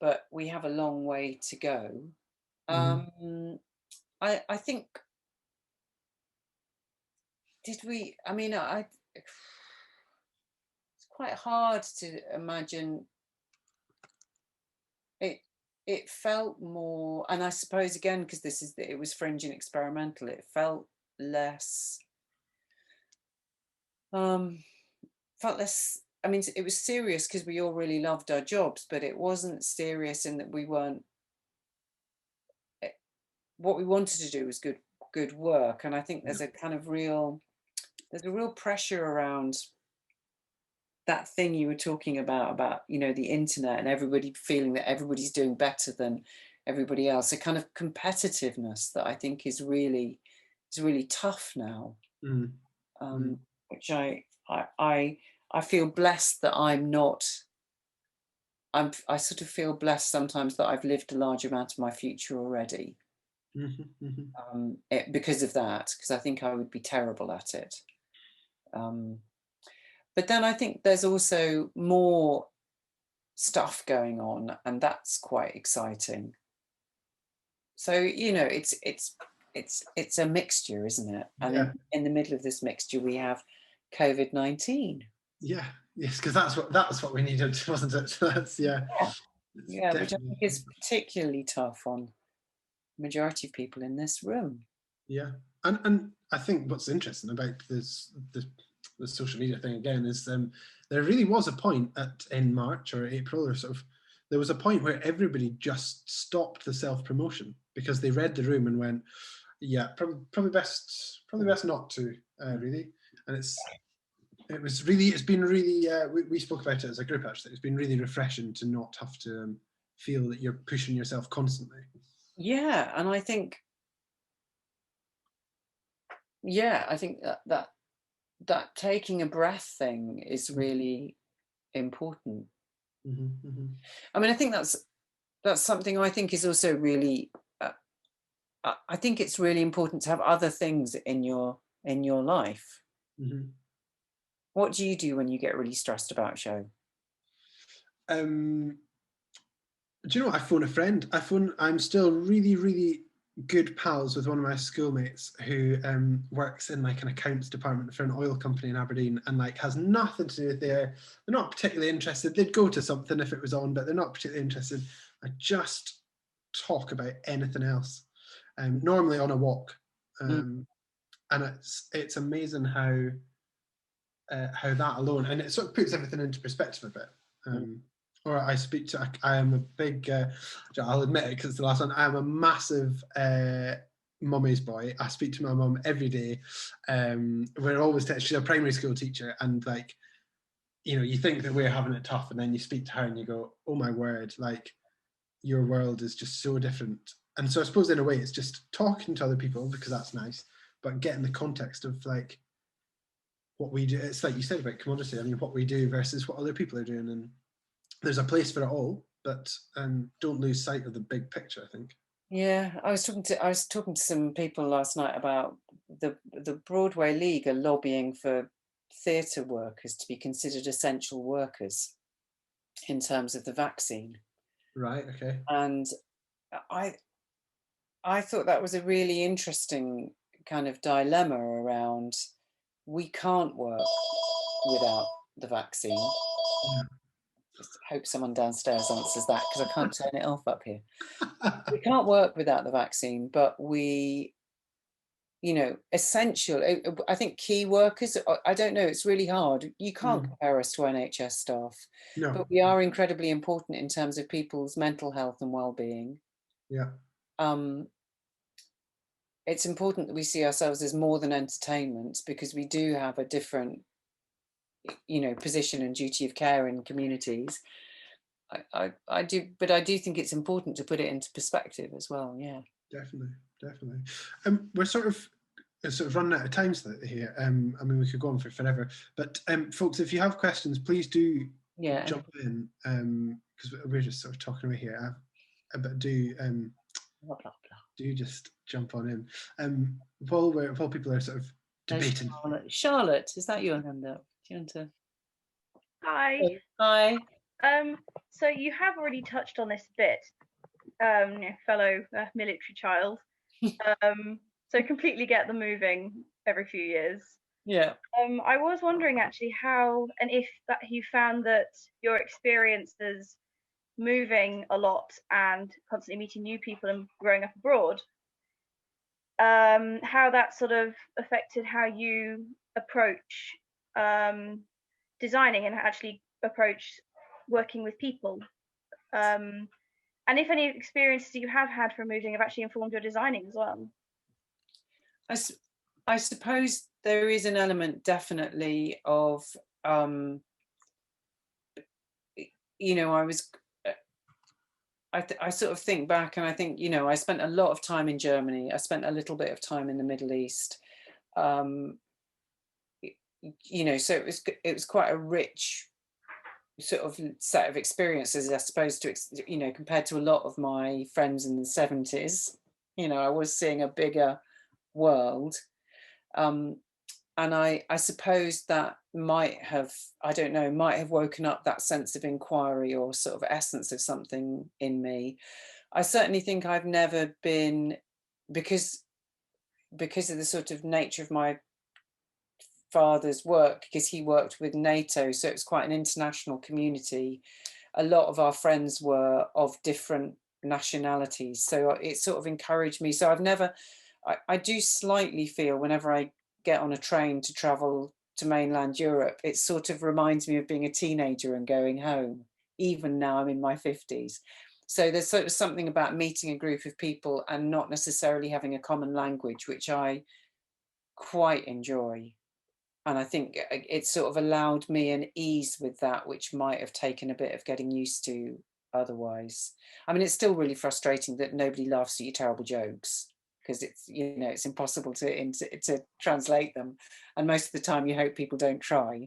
[SPEAKER 2] but we have a long way to go. I think, I mean, it's quite hard to imagine it. it felt more, and I suppose again, because it was fringe and experimental, it felt less, I mean, it was serious because we all really loved our jobs, but it wasn't serious in that we weren't, what we wanted to do was good work. And I think there's a kind of real pressure around that thing you were talking about, you know, the internet and everybody feeling that everybody's doing better than everybody else, a kind of competitiveness that I think is really tough now. Which I feel blessed that I'm not. I sort of feel blessed sometimes that I've lived a large amount of my future already, because of that, because I think I would be terrible at it. But then I think there's also more stuff going on, and that's quite exciting. So, you know, it's a mixture, isn't it? And in the middle of this mixture, we have COVID-19.
[SPEAKER 1] Yeah, yes, because that's what we needed, wasn't it? So that's
[SPEAKER 2] which I think is particularly tough on the majority of people in this room.
[SPEAKER 1] Yeah, and I think what's interesting about the social media thing again is there really was a point in March or April or sort of, there was a point where everybody just stopped the self-promotion because they read the room and went, yeah, probably best not to, really. And it's been really we spoke about it as a group actually. It's been really refreshing to not have to feel that you're pushing yourself constantly.
[SPEAKER 2] Yeah, and I think that taking a breath thing is really important. I mean, I think that's something I think is also really, I think it's really important to have other things in your life. What do you do when you get really stressed about a show?
[SPEAKER 1] Do you know what? I phone a friend. I'm still really, really good pals with one of my schoolmates who works in like an accounts department for an oil company in Aberdeen, and like has nothing to do with they're not particularly interested. They'd go to something if it was on, but they're not particularly interested. I just talk about anything else, normally on a walk, and it's amazing how that alone, and it sort of puts everything into perspective a bit. Or I speak to, I am a big, I'll admit it because it's the last one, I am a massive mummy's boy. I speak to my mum every day. We're always, she's a primary school teacher, and like, you know, you think that we're having it tough, and then you speak to her and you go, oh my word, like your world is just so different. And so I suppose in a way it's just talking to other people because that's nice, but getting the context of like, what we do. It's like you said about commodity. I mean, what we do versus what other people are doing, and there's a place for it all, but don't lose sight of the big picture, I think.
[SPEAKER 2] Yeah, I was talking to some people last night about the Broadway League are lobbying for theatre workers to be considered essential workers in terms of the vaccine.
[SPEAKER 1] Right. Okay.
[SPEAKER 2] And I thought that was a really interesting kind of dilemma around, we can't work without the vaccine.
[SPEAKER 1] Yeah.
[SPEAKER 2] Just hope someone downstairs answers that because I can't turn it off up here. We can't work without the vaccine, but we, you know, essential. I think key workers, I don't know, it's really hard. You can't compare us to NHS staff, but we are incredibly important in terms of people's mental health and well-being.
[SPEAKER 1] Yeah.
[SPEAKER 2] It's important that we see ourselves as more than entertainment, because we do have a different, you know, position and duty of care in communities. I do, but I do think it's important to put it into perspective as well. Yeah,
[SPEAKER 1] definitely. We're sort of running out of time here. I mean, we could go on for forever, but folks, if you have questions, please do jump in, because we're just sort of talking away here. But do just jump on in. While people are sort of debating.
[SPEAKER 2] Charlotte, is that your hand up? Do you want to?
[SPEAKER 4] Hi.
[SPEAKER 2] Hi.
[SPEAKER 4] So you have already touched on this a bit, fellow military child. So completely get the moving every few years.
[SPEAKER 2] Yeah.
[SPEAKER 4] I was wondering actually how and if that you found that your experiences moving a lot and constantly meeting new people and growing up abroad, how that sort of affected how you approach designing and actually approach working with people. And if any experiences you have had from moving have actually informed your designing as well.
[SPEAKER 2] I suppose there is an element definitely of, you know, I sort of think back and I think, you know, I spent a lot of time in Germany. I spent a little bit of time in the Middle East. You know, so it was quite a rich sort of set of experiences, I suppose, to, you know, compared to a lot of my friends in the 70s. You know, I was seeing a bigger world. And I suppose that might have, I don't know, might have woken up that sense of inquiry or sort of essence of something in me. I certainly think I've never been, because of the sort of nature of my father's work, because he worked with NATO, so it was quite an international community. A lot of our friends were of different nationalities, so it sort of encouraged me. So I've never, I do slightly feel whenever I get on a train to travel to mainland Europe, it sort of reminds me of being a teenager and going home, even now I'm in my 50s. So there's sort of something about meeting a group of people and not necessarily having a common language, which I quite enjoy. And I think it sort of allowed me an ease with that, which might have taken a bit of getting used to otherwise. I mean, it's still really frustrating that nobody laughs at your terrible jokes, because it's, you know, it's impossible to translate them. And most of the time you hope people don't try.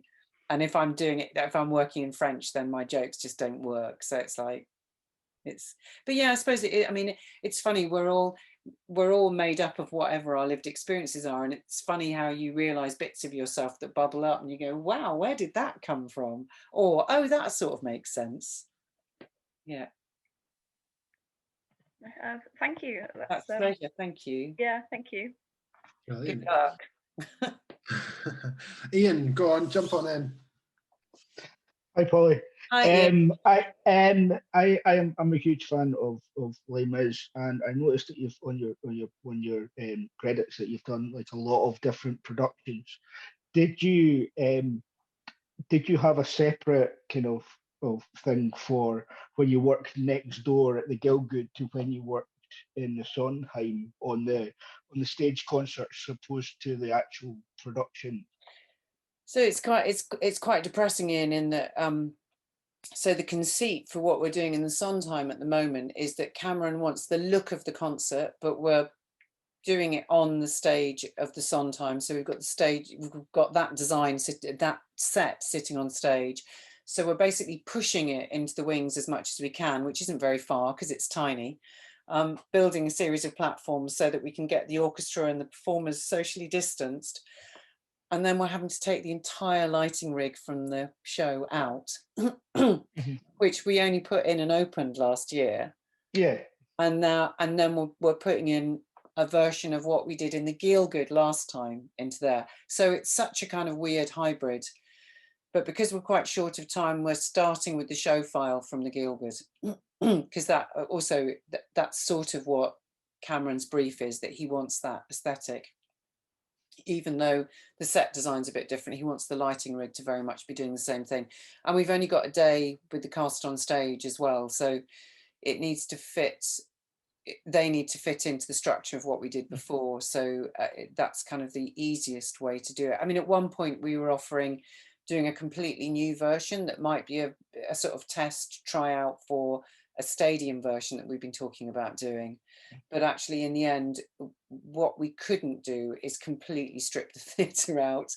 [SPEAKER 2] And if I'm doing it, if I'm working in French, then my jokes just don't work. So it's like, but yeah, I suppose I mean, it's funny, we're all made up of whatever our lived experiences are, and it's funny how you realize bits of yourself that bubble up and you go, wow, where did that come from? Or, oh, that sort of makes sense. Yeah.
[SPEAKER 4] Thank you.
[SPEAKER 2] That's a pleasure. Thank you.
[SPEAKER 4] Yeah, thank you.
[SPEAKER 1] Brilliant.
[SPEAKER 2] Good luck.
[SPEAKER 1] Ian, go on, jump on in.
[SPEAKER 5] Hi, Paule.
[SPEAKER 2] Hi, Ian.
[SPEAKER 5] I'm a huge fan of Les Mis, and I noticed that you've on your credits that you've done like a lot of different productions. Did you have a separate kind of thing for when you worked next door at the Gielgud to when you worked in the Sondheim on the stage concerts opposed to the actual production?
[SPEAKER 2] So it's quite depressing, Ian, in that so the conceit for what we're doing in the Sondheim at the moment is that Cameron wants the look of the concert, but we're doing it on the stage of the Sondheim. So we've got the stage, we've got that design, that set sitting on stage. So we're basically pushing it into the wings as much as we can, which isn't very far because it's tiny. Building a series of platforms so that we can get the orchestra and the performers socially distanced. And then we're having to take the entire lighting rig from the show out, which we only put in and opened last year.
[SPEAKER 5] Yeah.
[SPEAKER 2] And then we're putting in a version of what we did in the Gielgud last time into there. So it's such a kind of weird hybrid. But because we're quite short of time, we're starting with the show file from the Gielgud, because that also, that's sort of what Cameron's brief is, that he wants that aesthetic. Even though the set design's a bit different, he wants the lighting rig to very much be doing the same thing. And we've only got a day with the cast on stage as well. So it needs to fit, they need to fit into the structure of what we did before. So that's kind of the easiest way to do it. I mean, at one point we were offering doing a completely new version that might be a sort of test tryout for a stadium version that we've been talking about doing. But actually in the end, what we couldn't do is completely strip the theatre out,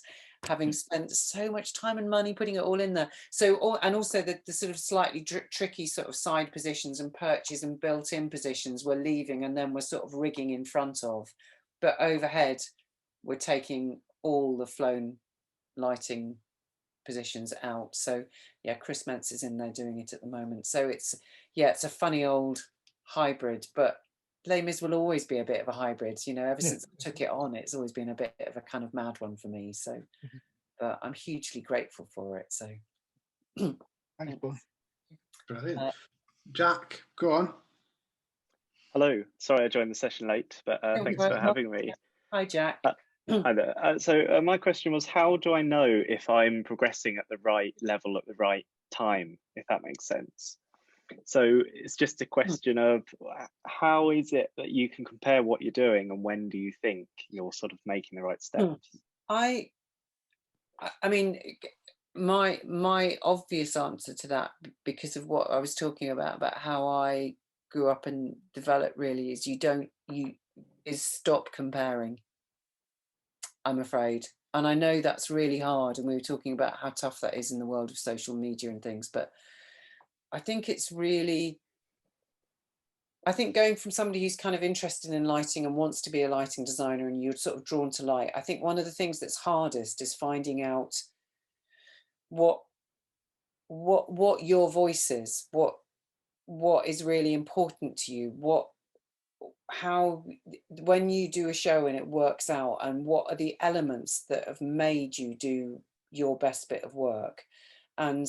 [SPEAKER 2] having spent so much time and money putting it all in there. So, and also the sort of slightly tricky sort of side positions and perches and built-in positions we're leaving, and then we're sort of rigging in front of. But overhead, we're taking all the flown lighting positions out. So yeah, Chris Mentz is in there doing it at the moment. So it's a funny old hybrid, but Les Mis will always be a bit of a hybrid, you know, ever since I took it on, it's always been a bit of a kind of mad one for me. So but I'm hugely grateful for it. So
[SPEAKER 5] thanks, Paul.
[SPEAKER 1] Brilliant. Jack, go on.
[SPEAKER 6] Hello, sorry I joined the session late, but thanks for having me.
[SPEAKER 2] Hi, Jack.
[SPEAKER 6] Hi there. So my question was, how do I know if I'm progressing at the right level at the right time, if that makes sense? So it's just a question of how is it that you can compare what you're doing, and when do you think you're sort of making the right steps?
[SPEAKER 2] I mean, my obvious answer to that, because of what I was talking about how I grew up and developed, really is is stop comparing, I'm afraid. And I know that's really hard, and we were talking about how tough that is in the world of social media and things, but I think it's really, I think going from somebody who's kind of interested in lighting and wants to be a lighting designer, and you're sort of drawn to light, I think one of the things that's hardest is finding out what your voice is, what is really important to you, how, when you do a show and it works out, and what are the elements that have made you do your best bit of work, and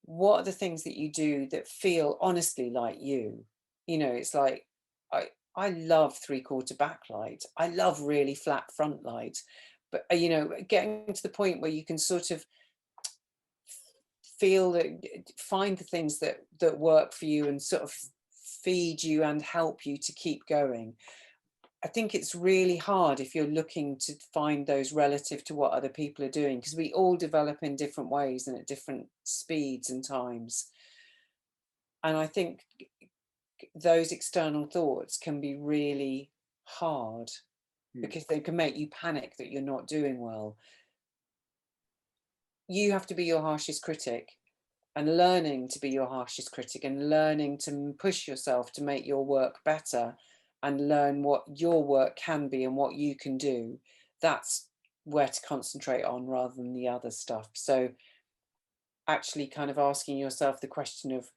[SPEAKER 2] what are the things that you do that feel honestly like you. You know, it's like, I love 3/4 backlight, I love really flat front light, but you know, getting to the point where you can sort of feel that, find the things that work for you and sort of feed you and help you to keep going. I think it's really hard if you're looking to find those relative to what other people are doing, because we all develop in different ways and at different speeds and times. And I think those external thoughts can be really hard because they can make you panic that you're not doing well. You have to be your harshest critic, and learning to be your harshest critic, and learning to push yourself to make your work better, and learn what your work can be and what you can do. That's where to concentrate on rather than the other stuff. So actually kind of asking yourself the question of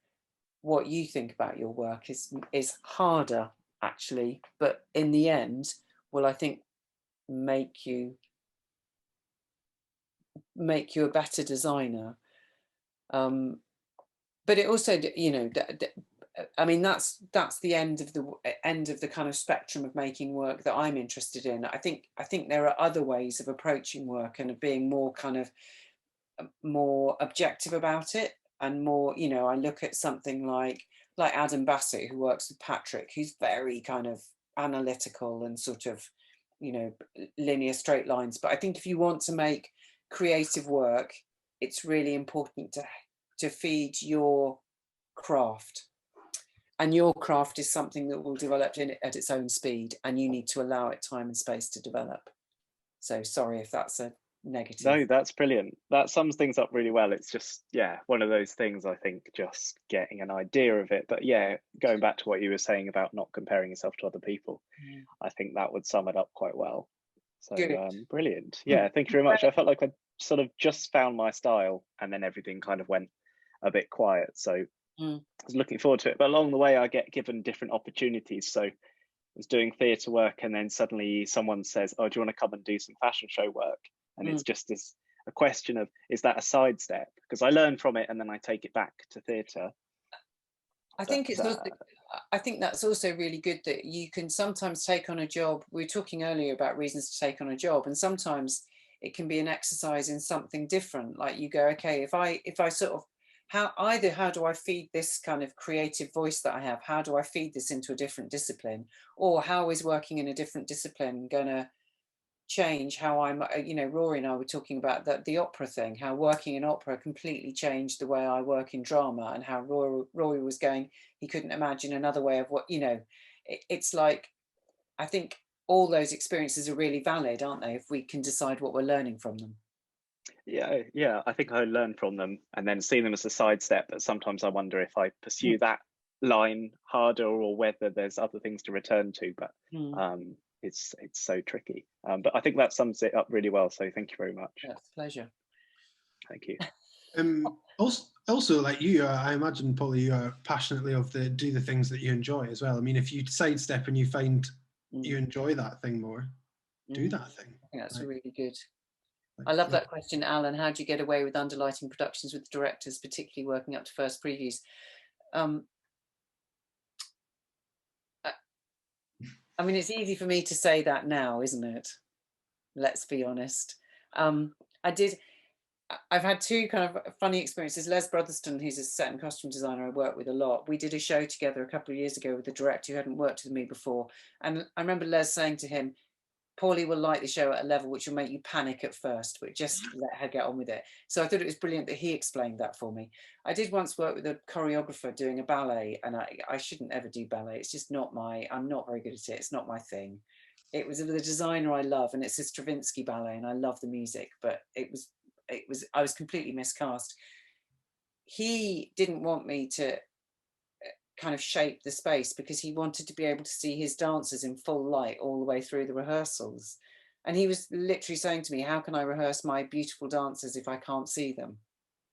[SPEAKER 2] what you think about your work is harder, actually, but in the end will, I think, make you a better designer. But it also, you know, I mean, that's the end of the kind of spectrum of making work that I'm interested in. I think there are other ways of approaching work and of being more kind of more objective about it, and more, you know, I look at something like Adam Bassett, who works with Patrick, who's very kind of analytical and sort of, you know, linear straight lines. But I think if you want to make creative work, it's really important to feed your craft, and your craft is something that will develop at its own speed, and you need to allow it time and space to develop. So sorry if that's a negative.
[SPEAKER 6] No, that's brilliant. That sums things up really well. It's just, yeah, one of those things, I think, just getting an idea of it. But yeah, going back to what you were saying about not comparing yourself to other people, I think that would sum it up quite well. So brilliant. Yeah, thank you very much. I felt like I sort of just found my style, and then everything kind of went a bit quiet. So I was looking forward to it. But along the way, I get given different opportunities. So I was doing theatre work, and then suddenly someone says, oh, do you want to come and do some fashion show work? And it's just a question of, is that a sidestep? Because I learn from it and then I take it back to theatre.
[SPEAKER 2] I think it's also, I think that's also really good that you can sometimes take on a job. We were talking earlier about reasons to take on a job, and sometimes it can be an exercise in something different. Like you go, okay, if I sort of, how do I feed this kind of creative voice that I have? How do I feed this into a different discipline? Or how is working in a different discipline gonna change how I'm, you know, Rory and I were talking about the opera thing, how working in opera completely changed the way I work in drama, and how Rory was going, he couldn't imagine another way of what, you know, it's like, I think all those experiences are really valid, aren't they, if we can decide what we're learning from them.
[SPEAKER 6] Yeah, I think I learn from them and then see them as a sidestep, but sometimes I wonder if I pursue that line harder, or whether there's other things to return to. But it's so tricky, but I think that sums it up really well, so thank you very much.
[SPEAKER 2] Yeah, it's a pleasure.
[SPEAKER 6] Thank you.
[SPEAKER 1] Also, like you, I imagine, Paule, you are passionately do the things that you enjoy as well. I mean, if you sidestep and you find you enjoy that thing more, do that thing.
[SPEAKER 2] I think that's really good. I love that question, Alan. How do you get away with underlighting productions with directors, particularly working up to first previews? I mean, it's easy for me to say that now, isn't it? Let's be honest. I've had two kind of funny experiences. Les Brotherston, who's a set and costume designer I work with a lot, we did a show together a couple of years ago with a director who hadn't worked with me before. And I remember Les saying to him, Paulie will like the show at a level which will make you panic at first, but just let her get on with it. So I thought it was brilliant that he explained that for me. I did once work with a choreographer doing a ballet, and I shouldn't ever do ballet. It's just not I'm not very good at it. It's not my thing. It was the designer I love, and it's a Stravinsky ballet, and I love the music, but I was completely miscast. He didn't want me to kind of shape the space because he wanted to be able to see his dancers in full light all the way through the rehearsals. And he was literally saying to me, how can I rehearse my beautiful dancers if I can't see them?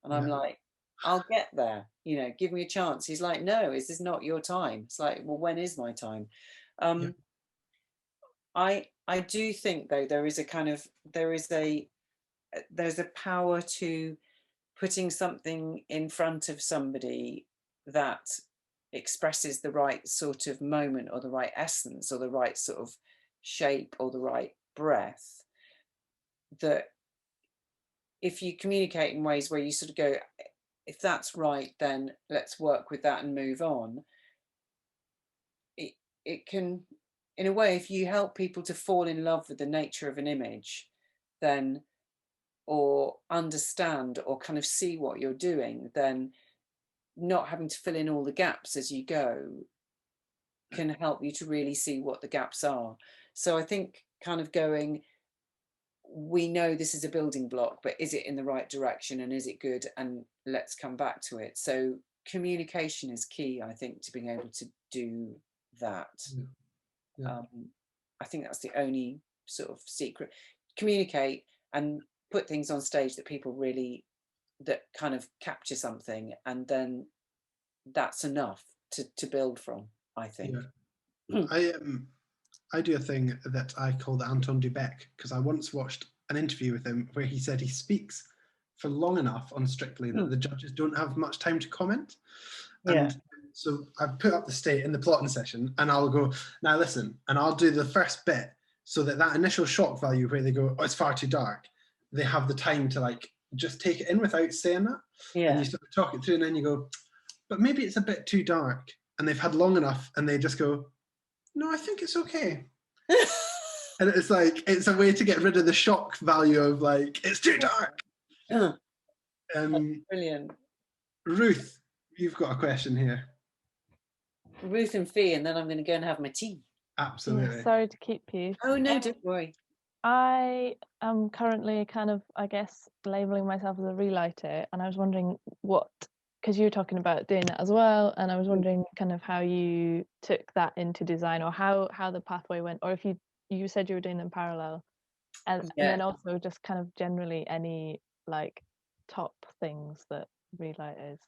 [SPEAKER 2] And I'm like, I'll get there, you know, give me a chance. He's like, no, this is not your time. It's like, well, when is my time? I do think though, there's a power to putting something in front of somebody that expresses the right sort of moment or the right essence or the right sort of shape or the right breath, that if you communicate in ways where you sort of go, if that's right, then let's work with that and move on, it can, in a way, if you help people to fall in love with the nature of an image, then, or understand or kind of see what you're doing, then not having to fill in all the gaps as you go can help you to really see what the gaps are. So I think kind of going, we know this is a building block, but is it in the right direction and is it good? And let's come back to it. So communication is key, I think, to being able to do that. I think that's the only sort of secret. Communicate and put things on stage that people really, that kind of capture something, and then that's enough to build from, I think.
[SPEAKER 1] I do a thing that I call the Anton Dubek, because I once watched an interview with him where he said he speaks for long enough on Strictly that the judges don't have much time to comment. And so I put up the state in the plotting session and I'll go, now listen, and I'll do the first bit so that initial shock value where they go, oh, it's far too dark, they have the time to like just take it in without saying that. And you sort of talk it through and then you go, but maybe it's a bit too dark. And they've had long enough and they just go, no, I think it's okay. And it's like, it's a way to get rid of the shock value of like, it's too dark.
[SPEAKER 2] Brilliant.
[SPEAKER 1] Ruth, you've got a question here.
[SPEAKER 2] Ruth and Fee, and then I'm going to go and have my tea.
[SPEAKER 1] Absolutely.
[SPEAKER 7] Yeah, sorry to keep you.
[SPEAKER 2] Oh, no, don't worry.
[SPEAKER 7] I am currently kind of, I guess, labeling myself as a relighter, and I was wondering because you were talking about doing that as well, and I was wondering kind of how you took that into design, or how the pathway went, or if you said you were doing them parallel, and then also just kind of generally any like top things that relighters,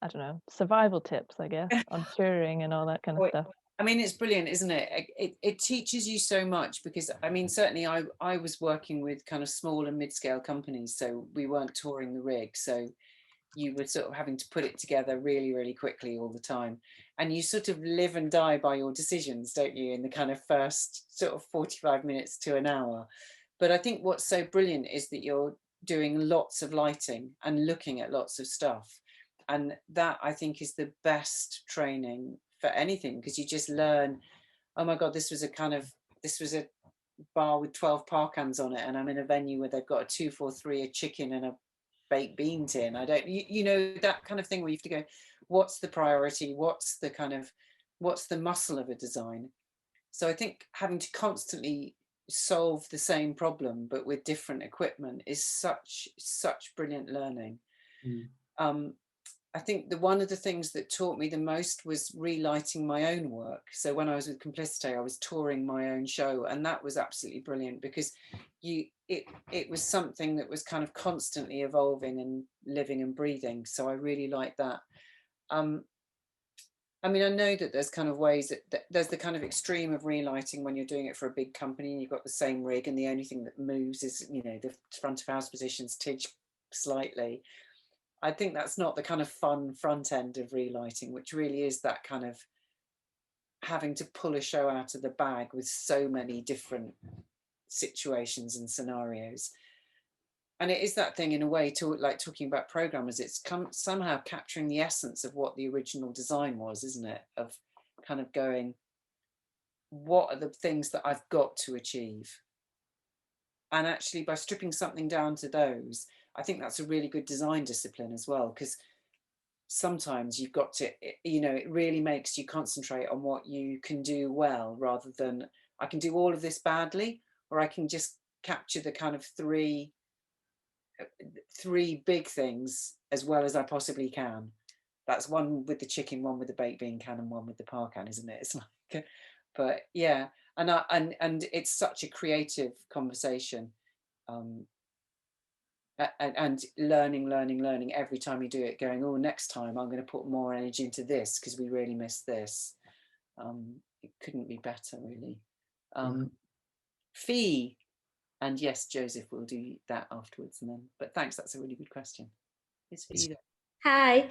[SPEAKER 7] I don't know, survival tips, I guess, on touring and all that kind of stuff.
[SPEAKER 2] I mean, it's brilliant, isn't it? It teaches you so much, because I mean, certainly I was working with kind of small and mid-scale companies, so we weren't touring the rig, so you were sort of having to put it together really, really quickly all the time. And you sort of live and die by your decisions, don't you, in the kind of first sort of 45 minutes to an hour. But I think what's so brilliant is that you're doing lots of lighting and looking at lots of stuff. And that, I think, is the best training for anything, because you just learn, oh my God, this was a bar with 12 parkans on it, and I'm in a venue where they've got a 243, a chicken and a baked beans in. I don't, you know, that kind of thing where you have to go, what's the priority? What's the muscle of a design? So I think having to constantly solve the same problem but with different equipment is such brilliant learning. I think one of the things that taught me the most was relighting my own work. So when I was with Complicité, I was touring my own show, and that was absolutely brilliant, because it was something that was kind of constantly evolving and living and breathing. So I really liked that. I mean, I know that there's kind of ways that there's the kind of extreme of relighting when you're doing it for a big company and you've got the same rig and the only thing that moves is, you know, the front of house positions tidge slightly. I think that's not the kind of fun front end of relighting, which really is that kind of having to pull a show out of the bag with so many different situations and scenarios. And it is that thing in a way, to like talking about programmers, it's somehow capturing the essence of what the original design was, isn't it? Of kind of going, what are the things that I've got to achieve? And actually by stripping something down to those, I think that's a really good design discipline as well, because sometimes you've got to, you know, it really makes you concentrate on what you can do well, rather than I can do all of this badly, or I can just capture the kind of three big things as well as I possibly can. That's one with the chicken, one with the baked bean can, and one with the par can, isn't it? It's like, but yeah, and it's such a creative conversation, and learning every time you do it, going, oh, next time I'm going to put more energy into this because we really missed this. It couldn't be better, really. Fee. And yes, Joseph will do that afterwards. And then, but thanks, that's a really good question. It's for you there.
[SPEAKER 8] Hi.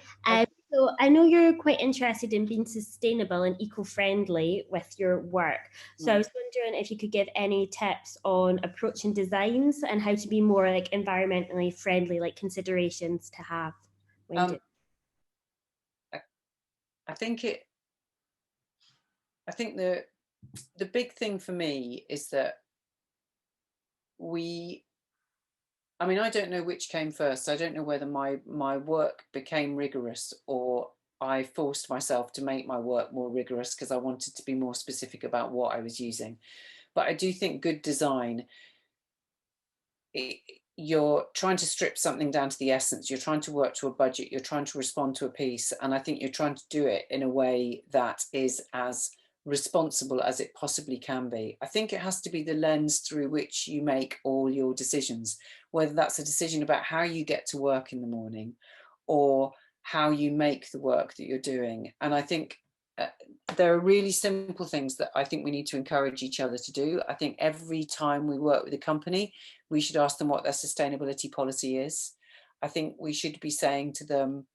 [SPEAKER 8] So I know you're quite interested in being sustainable and eco-friendly with your work. So I was wondering if you could give any tips on approaching designs and how to be more like environmentally friendly, like considerations to have when doing.
[SPEAKER 2] I think the big thing for me is that I mean, I don't know which came first. I don't know whether my work became rigorous or I forced myself to make my work more rigorous because I wanted to be more specific about what I was using. But I do think good design, you're trying to strip something down to the essence. You're trying to work to a budget. You're trying to respond to a piece. And I think you're trying to do it in a way that is as responsible as it possibly can be. I think it has to be the lens through which you make all your decisions, whether that's a decision about how you get to work in the morning or how you make the work that you're doing. And I think there are really simple things that I think we need to encourage each other to do. I think every time we work with a company, we should ask them what their sustainability policy is. I think we should be saying to them,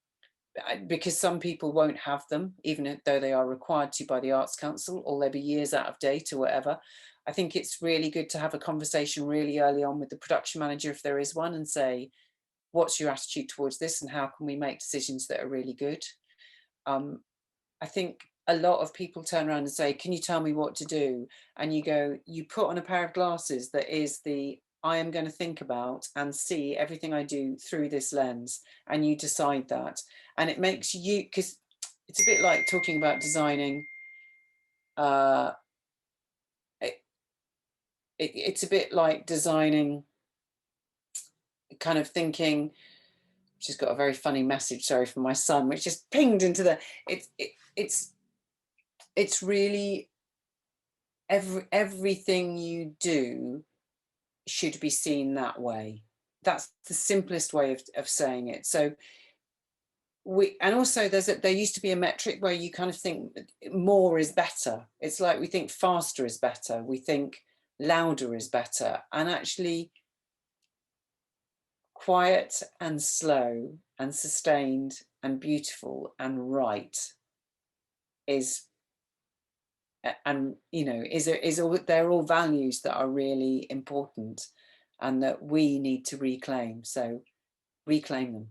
[SPEAKER 2] because some people won't have them, even though they are required to by the Arts Council, or they'll be years out of date or whatever. I think it's really good to have a conversation really early on with the production manager, if there is one, and say, what's your attitude towards this and how can we make decisions that are really good? I think a lot of people turn around and say, can you tell me what to do? And you go, you put on a pair of glasses that is I am going to think about and see everything I do through this lens, and you decide that. And it makes you, because it's a bit like talking about designing, it's a bit like designing, kind of thinking, she's got a very funny message, sorry, from my son, which just pinged into the, it's really, everything you do should be seen that way. That's the simplest way of saying it. So and also there used to be a metric where you kind of think more is better. It's like we think faster is better, we think louder is better, and actually quiet and slow and sustained and beautiful and right is, and you know, they're all values that are really important and that we need to reclaim. So reclaim them.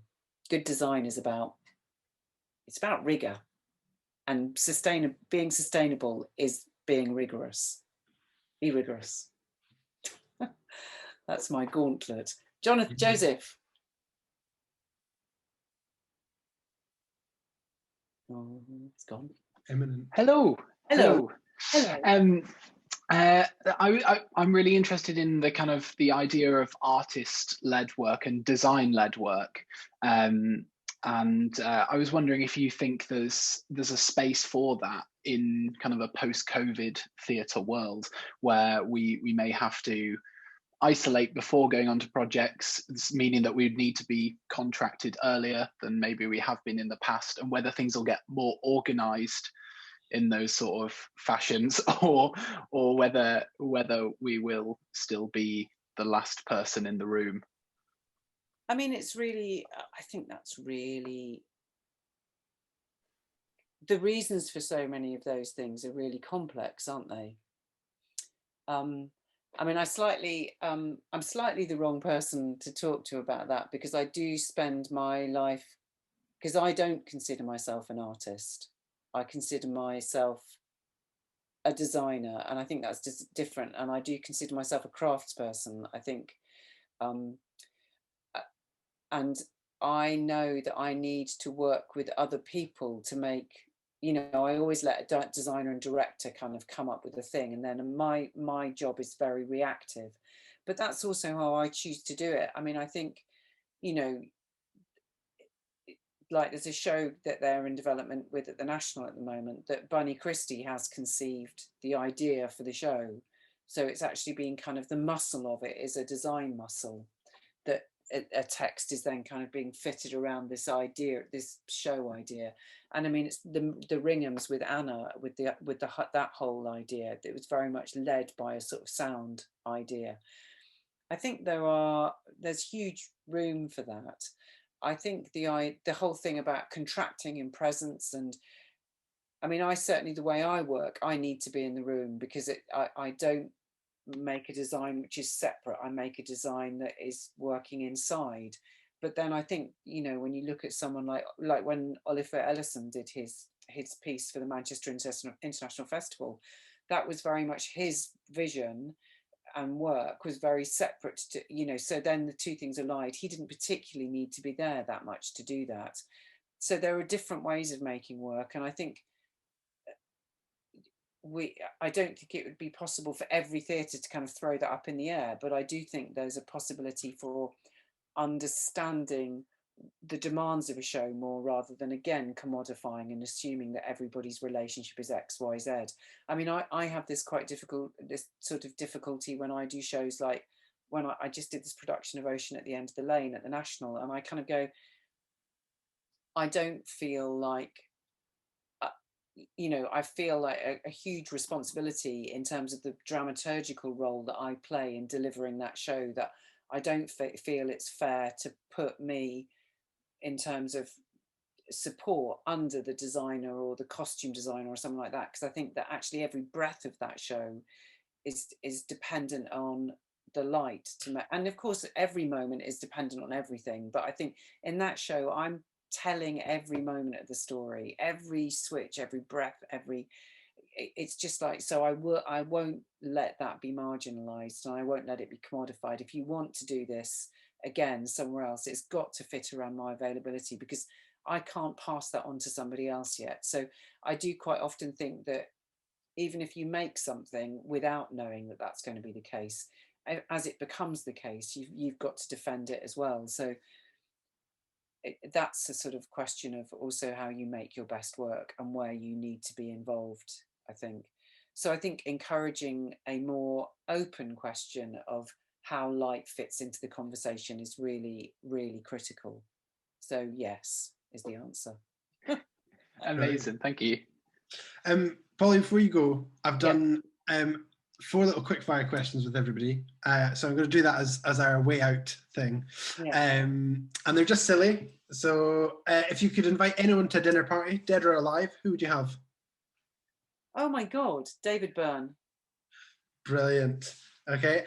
[SPEAKER 2] Good design is about rigor, and being sustainable is being rigorous. Be rigorous. That's my gauntlet. Joseph. Oh, it's gone.
[SPEAKER 1] Imminent.
[SPEAKER 9] Hello.
[SPEAKER 2] Hello.
[SPEAKER 9] I'm really interested in the kind of the idea of artist-led work and design-led work, and I was wondering if you think there's a space for that in kind of a post-COVID theatre world, where we may have to isolate before going on to projects, meaning that we'd need to be contracted earlier than maybe we have been in the past, and whether things will get more organized in those sort of fashions, or whether we will still be the last person in the room.
[SPEAKER 2] I mean, it's really, I think that's really the reasons for so many of those things are really complex, aren't they? I mean, I'm slightly the wrong person to talk to about that, because I do spend my life, because I don't consider myself an artist. I consider myself a designer, and I think that's just different. And I do consider myself a craftsperson, I think. And I know that I need to work with other people to make, you know, I always let a designer and director kind of come up with a thing, and then my job is very reactive. But that's also how I choose to do it. I mean, I think, you know, like there's a show that they're in development with at the National at the moment that Bunny Christie has conceived the idea for the show. So it's actually been kind of, the muscle of it is a design muscle, that a text is then kind of being fitted around this idea, this show idea. And I mean, it's the Ringhams with Anna, with that whole idea. It was very much led by a sort of sound idea. I think there's huge room for that. I think the whole thing about contracting in presence, and I mean, I certainly, the way I work, I need to be in the room, because I don't make a design which is separate. I make a design that is working inside. But then I think, you know, when you look at someone like when Oliver Ellison did his piece for the Manchester International Festival, that was very much his vision, and work was very separate to, you know, so then the two things allied. He didn't particularly need to be there that much to do that. So there are different ways of making work, and I think I don't think it would be possible for every theatre to kind of throw that up in the air, but I do think there's a possibility for understanding the demands of a show more, rather than, again, commodifying and assuming that everybody's relationship is X, Y, Z. I mean, I have this sort of difficulty when I do shows, like when I just did this production of Ocean at the End of the Lane at the National, and I kind of go, I don't feel like, you know, I feel like a huge responsibility in terms of the dramaturgical role that I play in delivering that show, that I don't feel it's fair to put me in terms of support under the designer or the costume designer or something like that, because I think that actually every breath of that show is dependent on the light and of course every moment is dependent on everything, but I think in that show I'm telling every moment of the story, every switch, every breath, it's just like, so I won't let that be marginalized, and I won't let it be commodified. If you want to do this again somewhere else, it's got to fit around my availability, because I can't pass that on to somebody else yet. So I do quite often think that even if you make something without knowing that that's going to be the case, as it becomes the case, you've got to defend it as well. So that's a sort of question of also how you make your best work and where you need to be involved, I think. So I think encouraging a more open question of how light fits into the conversation is really, really critical. So yes is the answer.
[SPEAKER 9] Amazing, thank you.
[SPEAKER 1] Paule, before you go, I've done 4 little quick fire questions with everybody. So I'm going to do that as our way out thing.
[SPEAKER 2] Yeah.
[SPEAKER 1] And they're just silly. So if you could invite anyone to a dinner party, dead or alive, who would you have?
[SPEAKER 2] Oh my God, David Byrne.
[SPEAKER 1] Brilliant. Okay.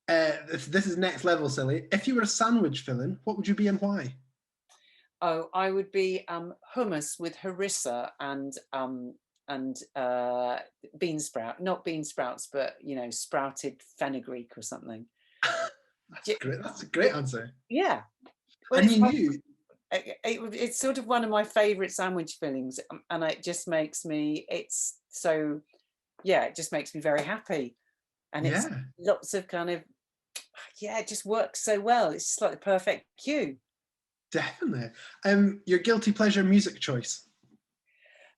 [SPEAKER 1] This is next level silly. If you were a sandwich filling, what would you be and why?
[SPEAKER 2] Oh, I would be hummus with harissa and bean sprout, not bean sprouts, but you know, sprouted fenugreek or something.
[SPEAKER 1] That's great. That's a great answer.
[SPEAKER 2] Yeah. Well,
[SPEAKER 1] and you knew.
[SPEAKER 2] It's sort of one of my favourite sandwich fillings, and it just makes me. It just makes me very happy, and it's lots of kind of. Yeah, it just works so well. It's just like the perfect cue.
[SPEAKER 1] Definitely. Your guilty pleasure music choice.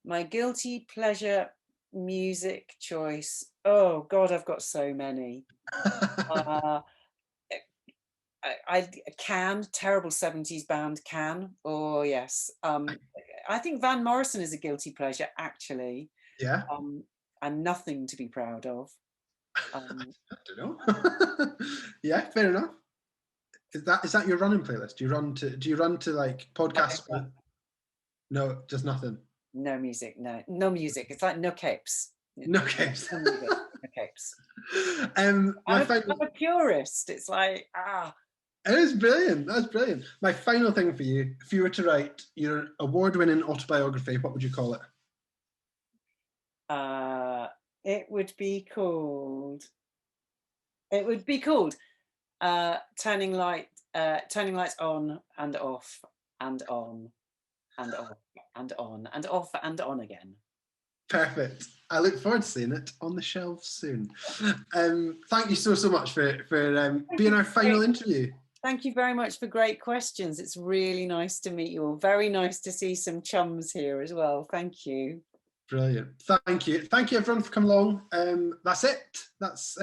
[SPEAKER 2] My guilty pleasure music choice. Oh God, I've got so many. Terrible 70s band Can. Oh yes. I think Van Morrison is a guilty pleasure actually.
[SPEAKER 1] Yeah.
[SPEAKER 2] And nothing to be proud of.
[SPEAKER 1] I don't know. Yeah, fair enough. Is that your running playlist? Do you run to like podcasts? No, just nothing.
[SPEAKER 2] no music, no music. It's like no capes.
[SPEAKER 1] No capes.
[SPEAKER 2] No music, no capes.
[SPEAKER 1] My
[SPEAKER 2] I'm
[SPEAKER 1] final,
[SPEAKER 2] a purist. It's like,
[SPEAKER 1] it was brilliant. That's brilliant. My final thing for you, if you were to write your award-winning autobiography, what would you call it?
[SPEAKER 2] it would be called turning lights on and off and on and off and on and off and on again.
[SPEAKER 1] Perfect. I look forward to seeing it on the shelves soon. Thank you so much for being our final interview.
[SPEAKER 2] Thank you very much for great questions. It's really nice to meet you all. Very nice to see some chums here as well. Thank you.
[SPEAKER 1] Brilliant. Thank you. Thank you everyone for coming along. That's it. That's